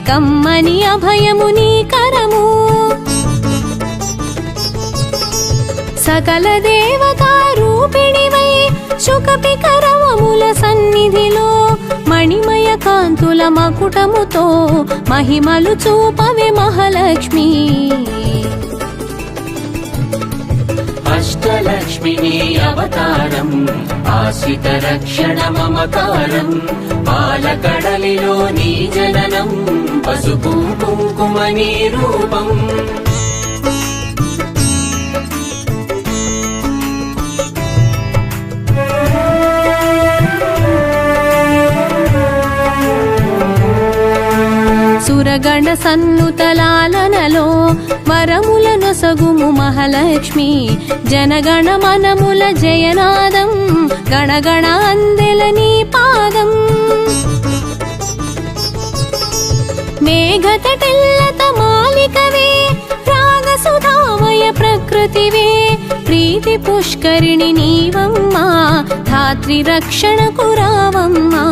B: కమ్మని అభయము నీ కరము సకల దేవతా రూపిణివై శుకపికరవముల సన్నిధిలో మణిమయ కాంతుల మకుటముతో మహిమలు చూపవే మహాలక్ష్మి
C: అష్టలక్ష్మిని అవతారం ఆశ్రిత రక్షణ మమకారం పాలకడలిలో నీ జననం పసుపు కుంకుమ నీ రూపం
B: సురగణ సన్నుతలాలనలో వరముల నొసగుము మహాలక్ష్మి జనగణ మనముల జయనాదం గణగణ అందెల నీ పాదం మేఘతటిల్లత మాలికవే రాగసుధామయ ప్రకృతివే ప్రీతి పుష్కరిణి నీవమ్మా ధాత్రి రక్షణకు రావమ్మా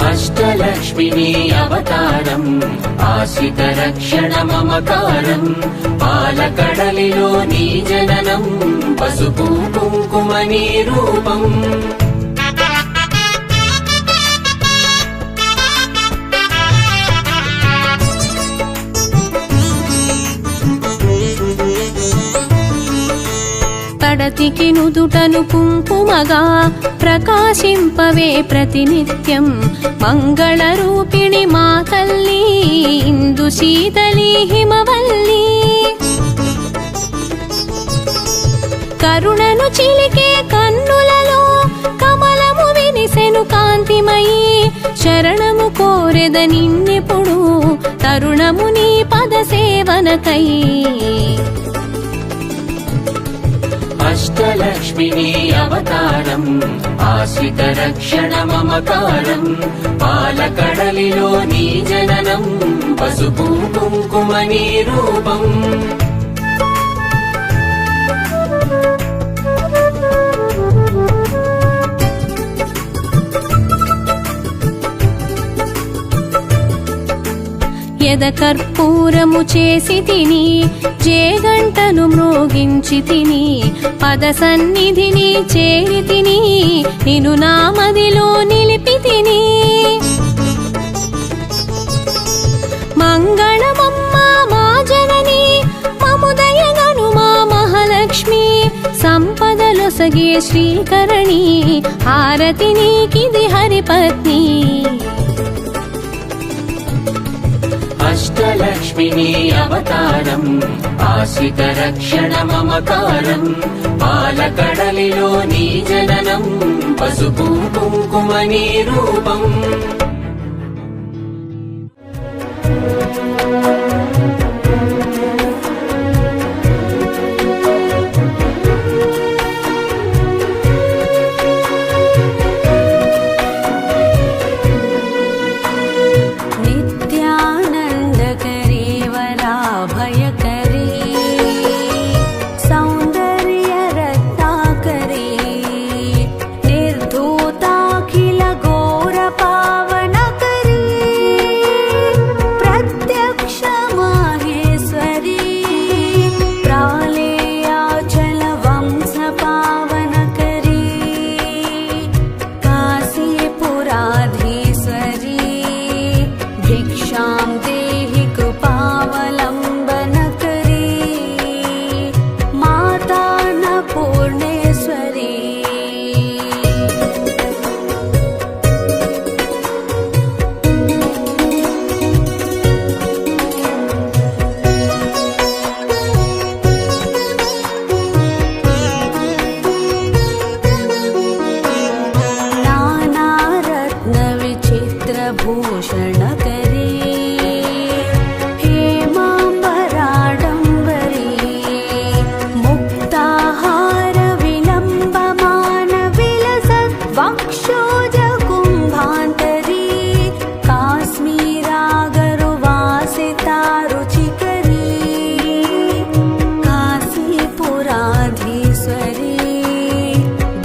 C: అష్టలక్ష్మిని అవతారం ఆశ్రిత రక్షణ మమకారం పాలకడలిలో నీ జననం పసుపు కుంకుమ నీ రూపం
B: పడతికి నుదుటను కుంకుమగా ప్రకాశింపవే ప్రతినిత్యం మంగళ రూపిణి మా తల్లి ఇందు శీతలి హిమవల్లి కరుణను చిలికే కన్నులలో కమలము వినిసెను కాంతిమయి శరణము కోరెద నిన్నెప్పుడు తరుణము నీ పద సేవనకై
C: అష్టలక్ష్మిని అవతారం ఆశ్రిత రక్షణ మమకారం పాలకడలిలో నీ జననం పసుపు కుంకుమ నీ రూపం
B: యద కర్పూరము చేసి తిని జేగంటను మ్రోగించి తిని పద సన్నిధిని చేరి తిని నిను నామదిలో నిలిపి తిని మంగళమమ్మ మా జనని మముదయగను మా మహాలక్ష్మి సంపదలొసగే శ్రీకరణి హారతి నీకిది హరిపత్ని
C: అష్టలక్ష్మిని అవతారం ఆశ్రిత రక్షణ మమకారం పాలకడలిలో నీ జననం పసుపు కుంకుమ నీ రూపం
A: क्षमा भूषणकरे हेमाम्बराडम्बरे मुक्ताहारविलम्बमानविलसद्वक्षोजकुम्भान्तरे काश्मीरागरुवासितारुचिकरी काशीपुराधीश्वरी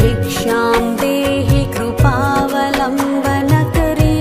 A: भिक्षां देहि कृपावलम्बनकरी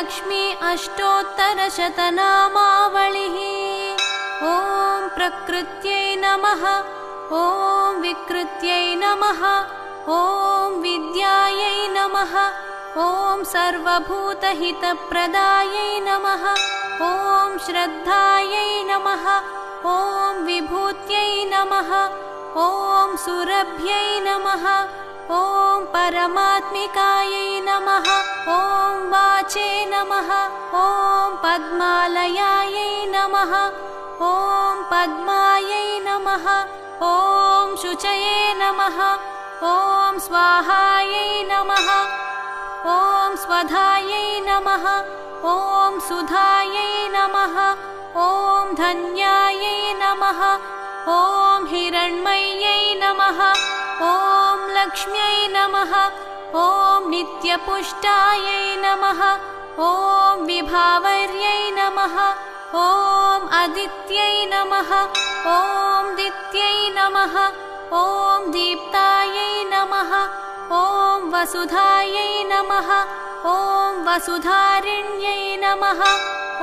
B: महालक्ष्मी अष्टोत्तरशतनामावलिः। ॐ प्रकृत्यै नमः। ॐ विकृत्यै नमः। ॐ विद्यायै नमः। ॐ सर्वभूतहितप्रदायै नमः। ॐ श्रद्धायै नमः। ॐ विभूत्यै नमः। ॐ सुरभ्यै नमः। ॐ परमात्मिकायै नमः। ॐ वाचे नमः। ॐ पद्मालयायै नमः। ॐ पद्मायै नमः। ॐ शुचये नमः। ॐ स्वाहायै नमः। ॐ स्वधायै नमः। ॐ सुधायै नमः। ॐ धन्यायै नमः। ॐ हिरण्मय्यै नमः। ॐ लक्ष्म्यै नमः। ॐ नित्यपुष्टायै नमः। ॐ विभावर्यै नमः। ॐ अदित्यै नमः। ॐ दित्यै नमः। ॐ दीप्तायै नमः। ॐ वसुधायै नमः। ॐ वसुधारिण्यै नमः।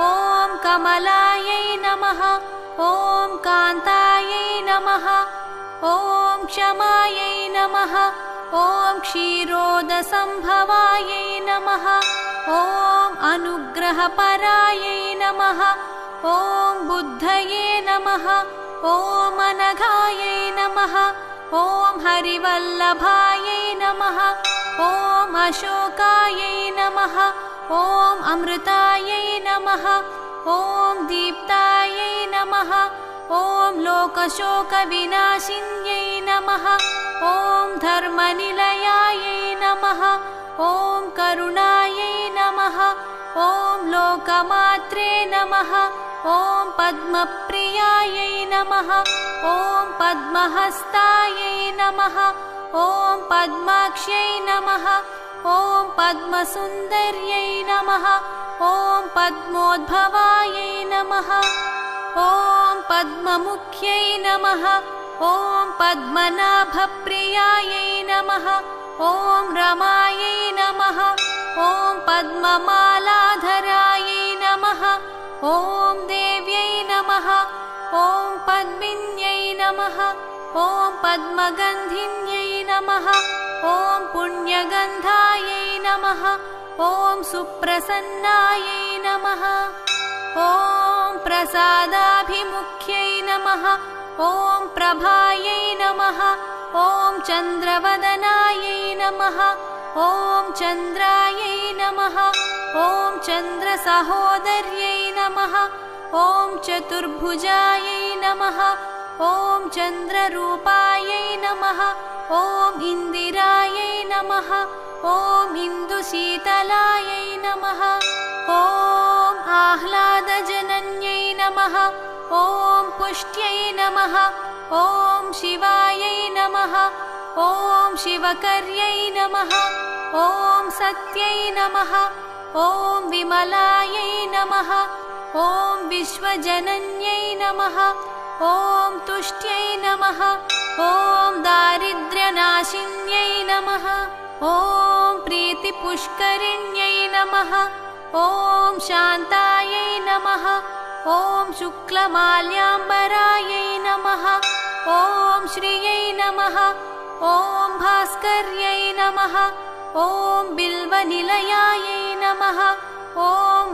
B: ॐ कमलायै नमः। ॐ कान्तायै नमः। ॐ क्षमायै नमः। ॐ क्षीरोदसम्भवायै नमः। ॐ अनुग्रहपरायै नमः। ॐ बुद्धये नमः। ॐ अनघायै नमः। ॐ हरिवल्लभायै नमः। ॐ अशोकायै नमः। ॐ अमृतायै नमः। ॐ दीप्तायै नमः। ॐ लोकशोकविनाशिन्यै नमः। ॐ धर्मनिलयायै नमः। ॐ करुणायै नमः। ॐ लोकमात्रे नमः। ॐ पद्मप्रियायै नमः। ॐ पद्महस्तायै नमः। ॐ पद्माक्ष्यै नमः। ॐ पद्मसुन्दर्यै नमः। ॐ पद्मोद्भवायै नमः। ॐ पद्ममुख्यै नमः। ॐ पद्मनाभप्रियायै नमः। ॐ रमायै नमः। ॐ पद्ममालाधरायै नमः। ॐ देव्यै नमः। ॐ पद्मिन्यै नमः। ॐ पद्मगन्धिन्यै नमः। ॐ पुण्यगन्धायै नमः। ॐ सुप्रसन्नायै नमः। ॐ प्रसादाभिमुख्यै नमः। ॐ प्रभायै नमः। ॐ चन्द्रवदनायै नमः। ॐ चन्द्रायै नमः। ॐ चन्द्रसहोदर्यै नमः। ॐ चतुर्भुजायै नमः। ॐ चन्द्ररूपायै नमः। ॐ इन्दिरायै नमः। ॐ इन्दुशीतलायै नमः। ॐ आह्लादजनन्यै नमः। ॐ पुष्ट्यै नमः। ॐ शिवायै नमः। ॐ शिवकर्यै नमः। ॐ सत्यै नमः। ॐ विमलायै नमः। ॐ विश्वजनन्यै नमः। ॐ तुष्ट्यै नमः। ॐ दारिद्र्यनाशिन्यै नमः। ॐ प्रीतिपुष्करिण्यै नमः। ॐ शान्तायै नमः। ॐ शुक्लमाल्याम्बरायै नमः। ॐ श्रियै नमः। ॐ भास्कर्यै नमः। ॐ बिल्वनिलयायै नमः। ॐ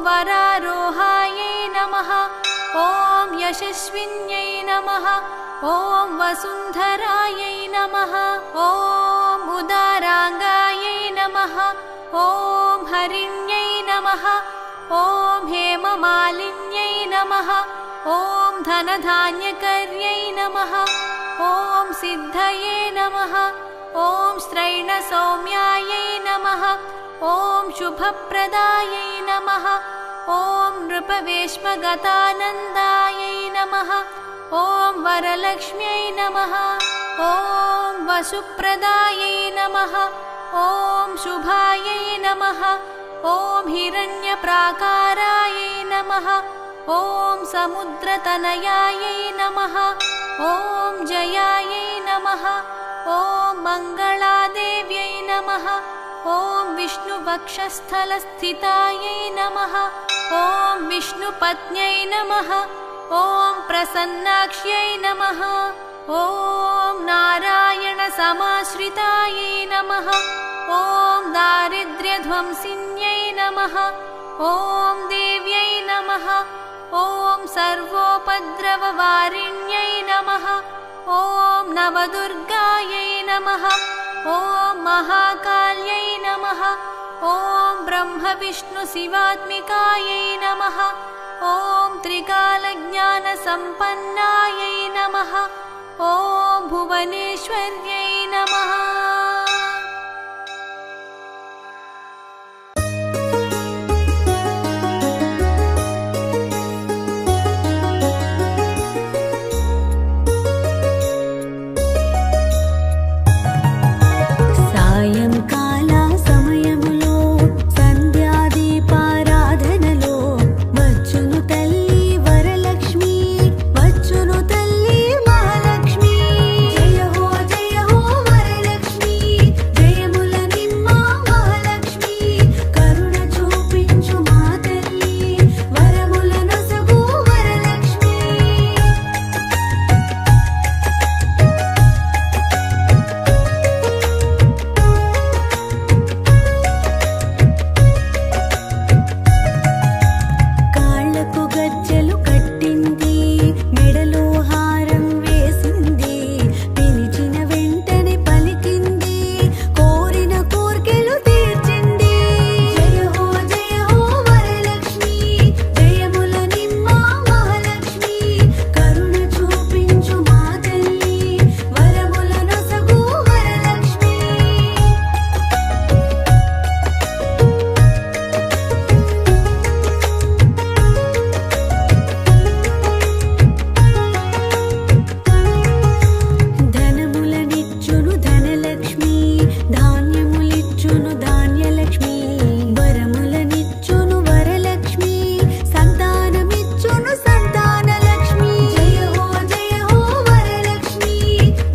B: वरारोहायै नमः। ॐ यशस्विन्यै नमः। ॐ वसुन्धरायै नमः। ॐ उदाराङ्गायै नमः। ॐ हरिण्यै नमः। ॐ हेममालिन्यै नमः। ॐ धनधान्यकर्यै नमः। ॐ सिद्धये नमः। ॐ स्त्रैणसौम्यायै नमः। ॐ शुभप्रदायै नमः। ॐ नृपवेश्मगतानन्दायै नमः। ॐ वरलक्ष्म्यै नमः। ॐ वसुप्रदायै नमः। ॐ शुभायै नमः। ॐ हिरण्यप्राकारायै नमः। ॐ समुद्रतनयायै नमः। ॐ जयायै नमः। ॐ मङ्गलादेव्यै नमः। ॐ विष्णुवक्षस्थलस्थितायै नमः ॐ विष्णुपत्न्यै नमः ॐ प्रसन्नाक्ष्यै नमः ॐ नारायणसमाश्रितायै नमः ॐ दारिद्र्यध्वंसिन्यै नमः ॐ देव्यै नमः ॐ सर्वोपद्रववारिण्यै नमः ॐ नवदुर्गायै नमः ॐ महाकाल्यै नमः ॐ ब्रह्मविष्णुशिवात्मिकायै नमः ॐ त्रिकालज्ञानसम्पन्नायै नमः ॐ भुवनेश्वर्यै नमः।
A: సాయంకాల సమయములో సంధ్యాదీపారాధనలో వచ్చును తల్లి వరలక్ష్మి, వచ్చును తల్లి మహాలక్ష్మి. జయ హో వరలక్ష్మి, జయముల నిమ్మ మహాలక్ష్మి. కరుణ చూపించు మా తల్లి, వరముల నొసగు వరలక్ష్మి. కాళ్ళకు గజ్జెలు కట్టింది, మెడలో హారం వేసింది, పిలిచిన వెంటనే పలికింది, కోరిన కోర్కెలు తీర్చింది. జయ హో వరలక్ష్మి, జయముల నిమ్మ మహాలక్ష్మి. కరుణ చూపించు మా తల్లి, వరముల నొసగు వరలక్ష్మి. ధనములనిచ్చును ధనలక్ష్మి, ధాన్యములిచ్చును ధాన్యలక్ష్మి. వరములనిచ్చును వరలక్ష్మి, సంతానమిచ్చును సంతానలక్ష్మి. జయ హో వరలక్ష్మి,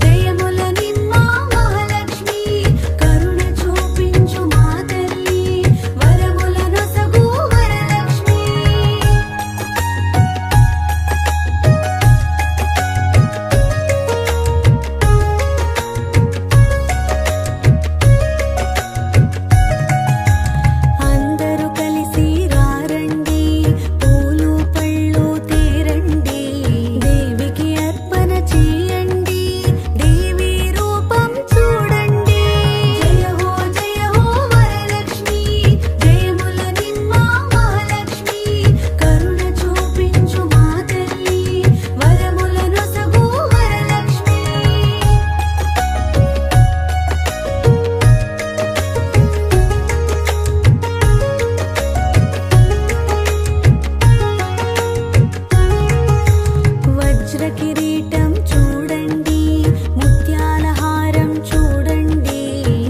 A: జయముల నిమ్మ మహాలక్ష్మి. కరుణ చూపించు మా తల్లి, వరముల నొసగు వరలక్ష్మి. అందరూ కలిసి రారండి, పూలు పళ్ళు తేరండి, దేవికి అర్పణ చేయండి, దేవి రూపం చూడండి. జయ హో వరలక్ష్మి, జయముల నిమ్మ మహాలక్ష్మి. కరుణ చూపించు మా తల్లి, వరముల నొసగు వరలక్ష్మి. వజ్ర కిరీటం చూడండి, ముత్యాల హారం చూడండి,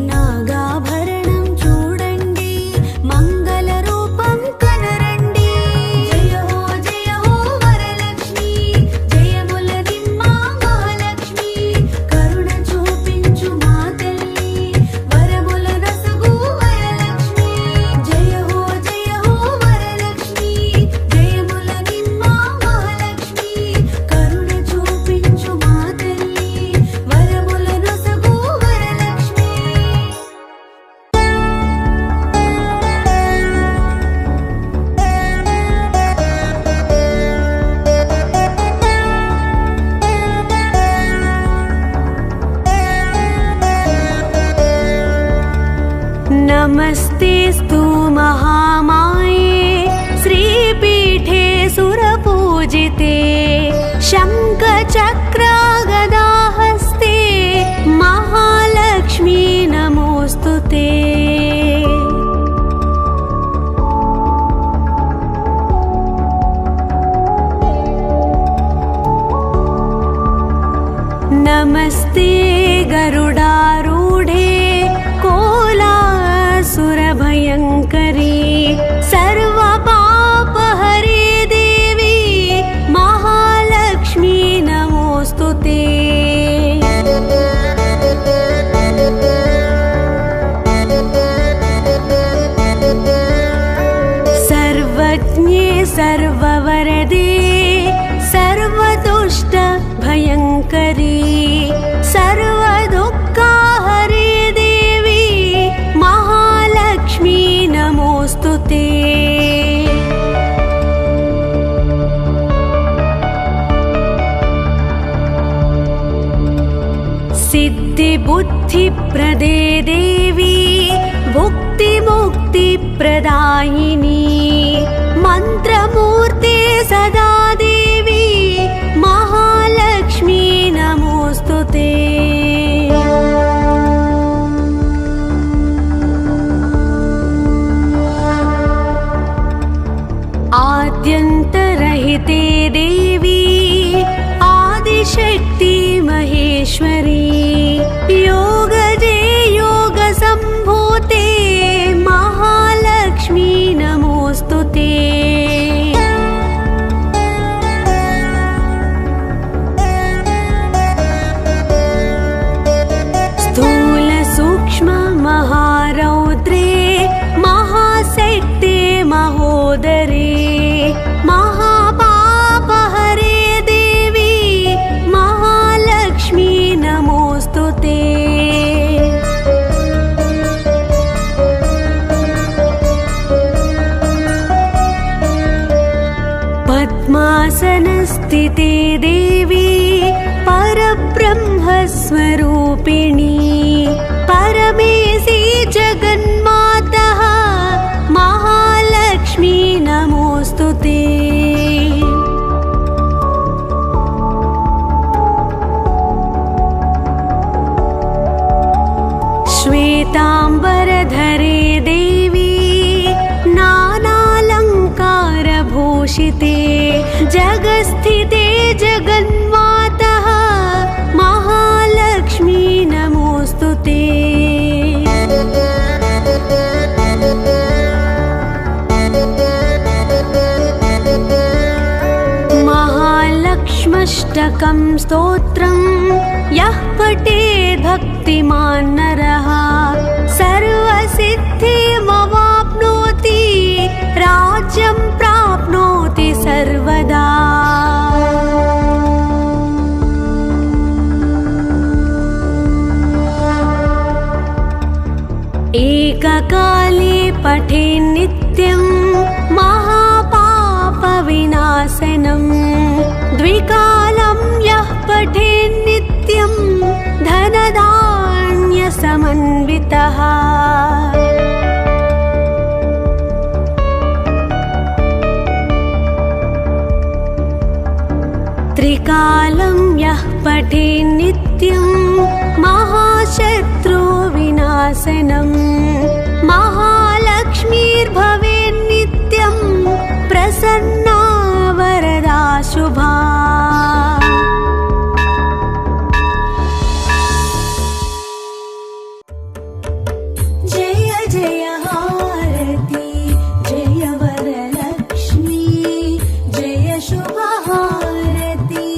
A: నాగాభరణం చూడండి, మంగళ రూపం కనరండి. జయ హో వరలక్ష్మి, జయముల నిమ్మ మహాలక్ష్మి. కరుణ చూపించు మా తల్లి, వరముల నొసగు వరలక్ష్మి. జయ హో వరలక్ష్మి, జయముల నిమ్మ మహాలక్ష్మి. కరుణ చూపించు మా తల్లి, వరముల నొసగు వరలక్ష్మి. नमस्तेस्तु महामाये, श्रीपीठे सुरपूजिते, शङ्खचक्रागदाहस्ते, महालक्ष्मी नमोऽस्तु ते। नमस्ते गरुडारूढे, कोलासुरभयङ्करी, सर्वपापहरे देवी, महालक्ष्मी नमोऽस्तु ते। सर्ववरदे सर्वदुष्ट भयङ्करी सर्वदुःखहरे देवी महालक्ष्मी नमोऽस्तुते। सिद्धिबुद्धिप्रदे देवी भुक्तिमुक्तिप्रदायिनी मन्त्रमूर्ते सदा देवी महालक्ष्मी नमोऽस्तुते। आद्यन्तरहिते देवी आदिशक्ति महेश्वरी योगजे योगसम्भूते महालक्ष्मी नमोऽस्तुते। स्थूल सूक्ष्म महारौद्रे महाशक्ते महोदरे महापापहरे देवी महालक्ष्मी नमोऽस्तुते। पद्मासनस्थिते देवी परब्रह्मस्वरूपिणी परमेशी जगन्मातः महालक्ष्मी नमोऽस्तुते। श्वेताम्बरधरे देवी नानालङ्कारभूषिते जगस्थिते जगन्मातः महालक्ष्मी नमोऽस्तुते। महालक्ष्म्यष्टकं स्तोत्रं यः पठेत् भक्तिमान् नरः सर्वसिद्धिमवाप्नोति राज्यं प्राप्नोति सर्वदा। एककाले पठेन् नित्यं महापापविनाशनं द्विकालं यः पठेन् नित्यं धनधान्यसमन्वितः। त्रिकालं यः पठेन् नित्यं महाशत्रुविनाशनं महालक्ष्मीर्भवेन् नित्यं प्रसन्ना वरदा शुभा। जय जय हारती जय वरलक्ष्मी जय शुभहारती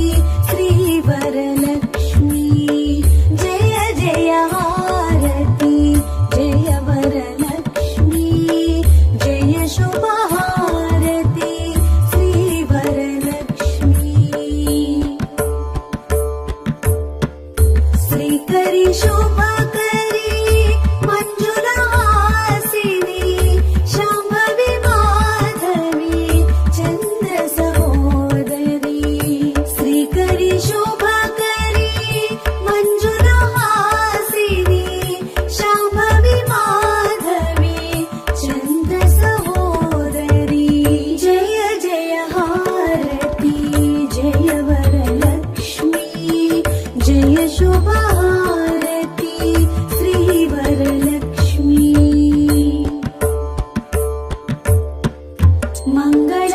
A: श्री वरलक्ष्मी जय जय हारती जय वरलक्ष्मी जय शुभहारती श्री वरलक्ष्मी। श्रीकरी शुभकरी मंजुलहासिनी शाम्भवी माधवी चंद्र सहोदरी। श्रीकरी शुभकरी मंजुलहासिनी शाम्भवी माधवी चंद्र सहोदरी। जय जय हारती जय वरलक्ष्मी जय शुभहारती श्री वरलक्ष्मी। मंगल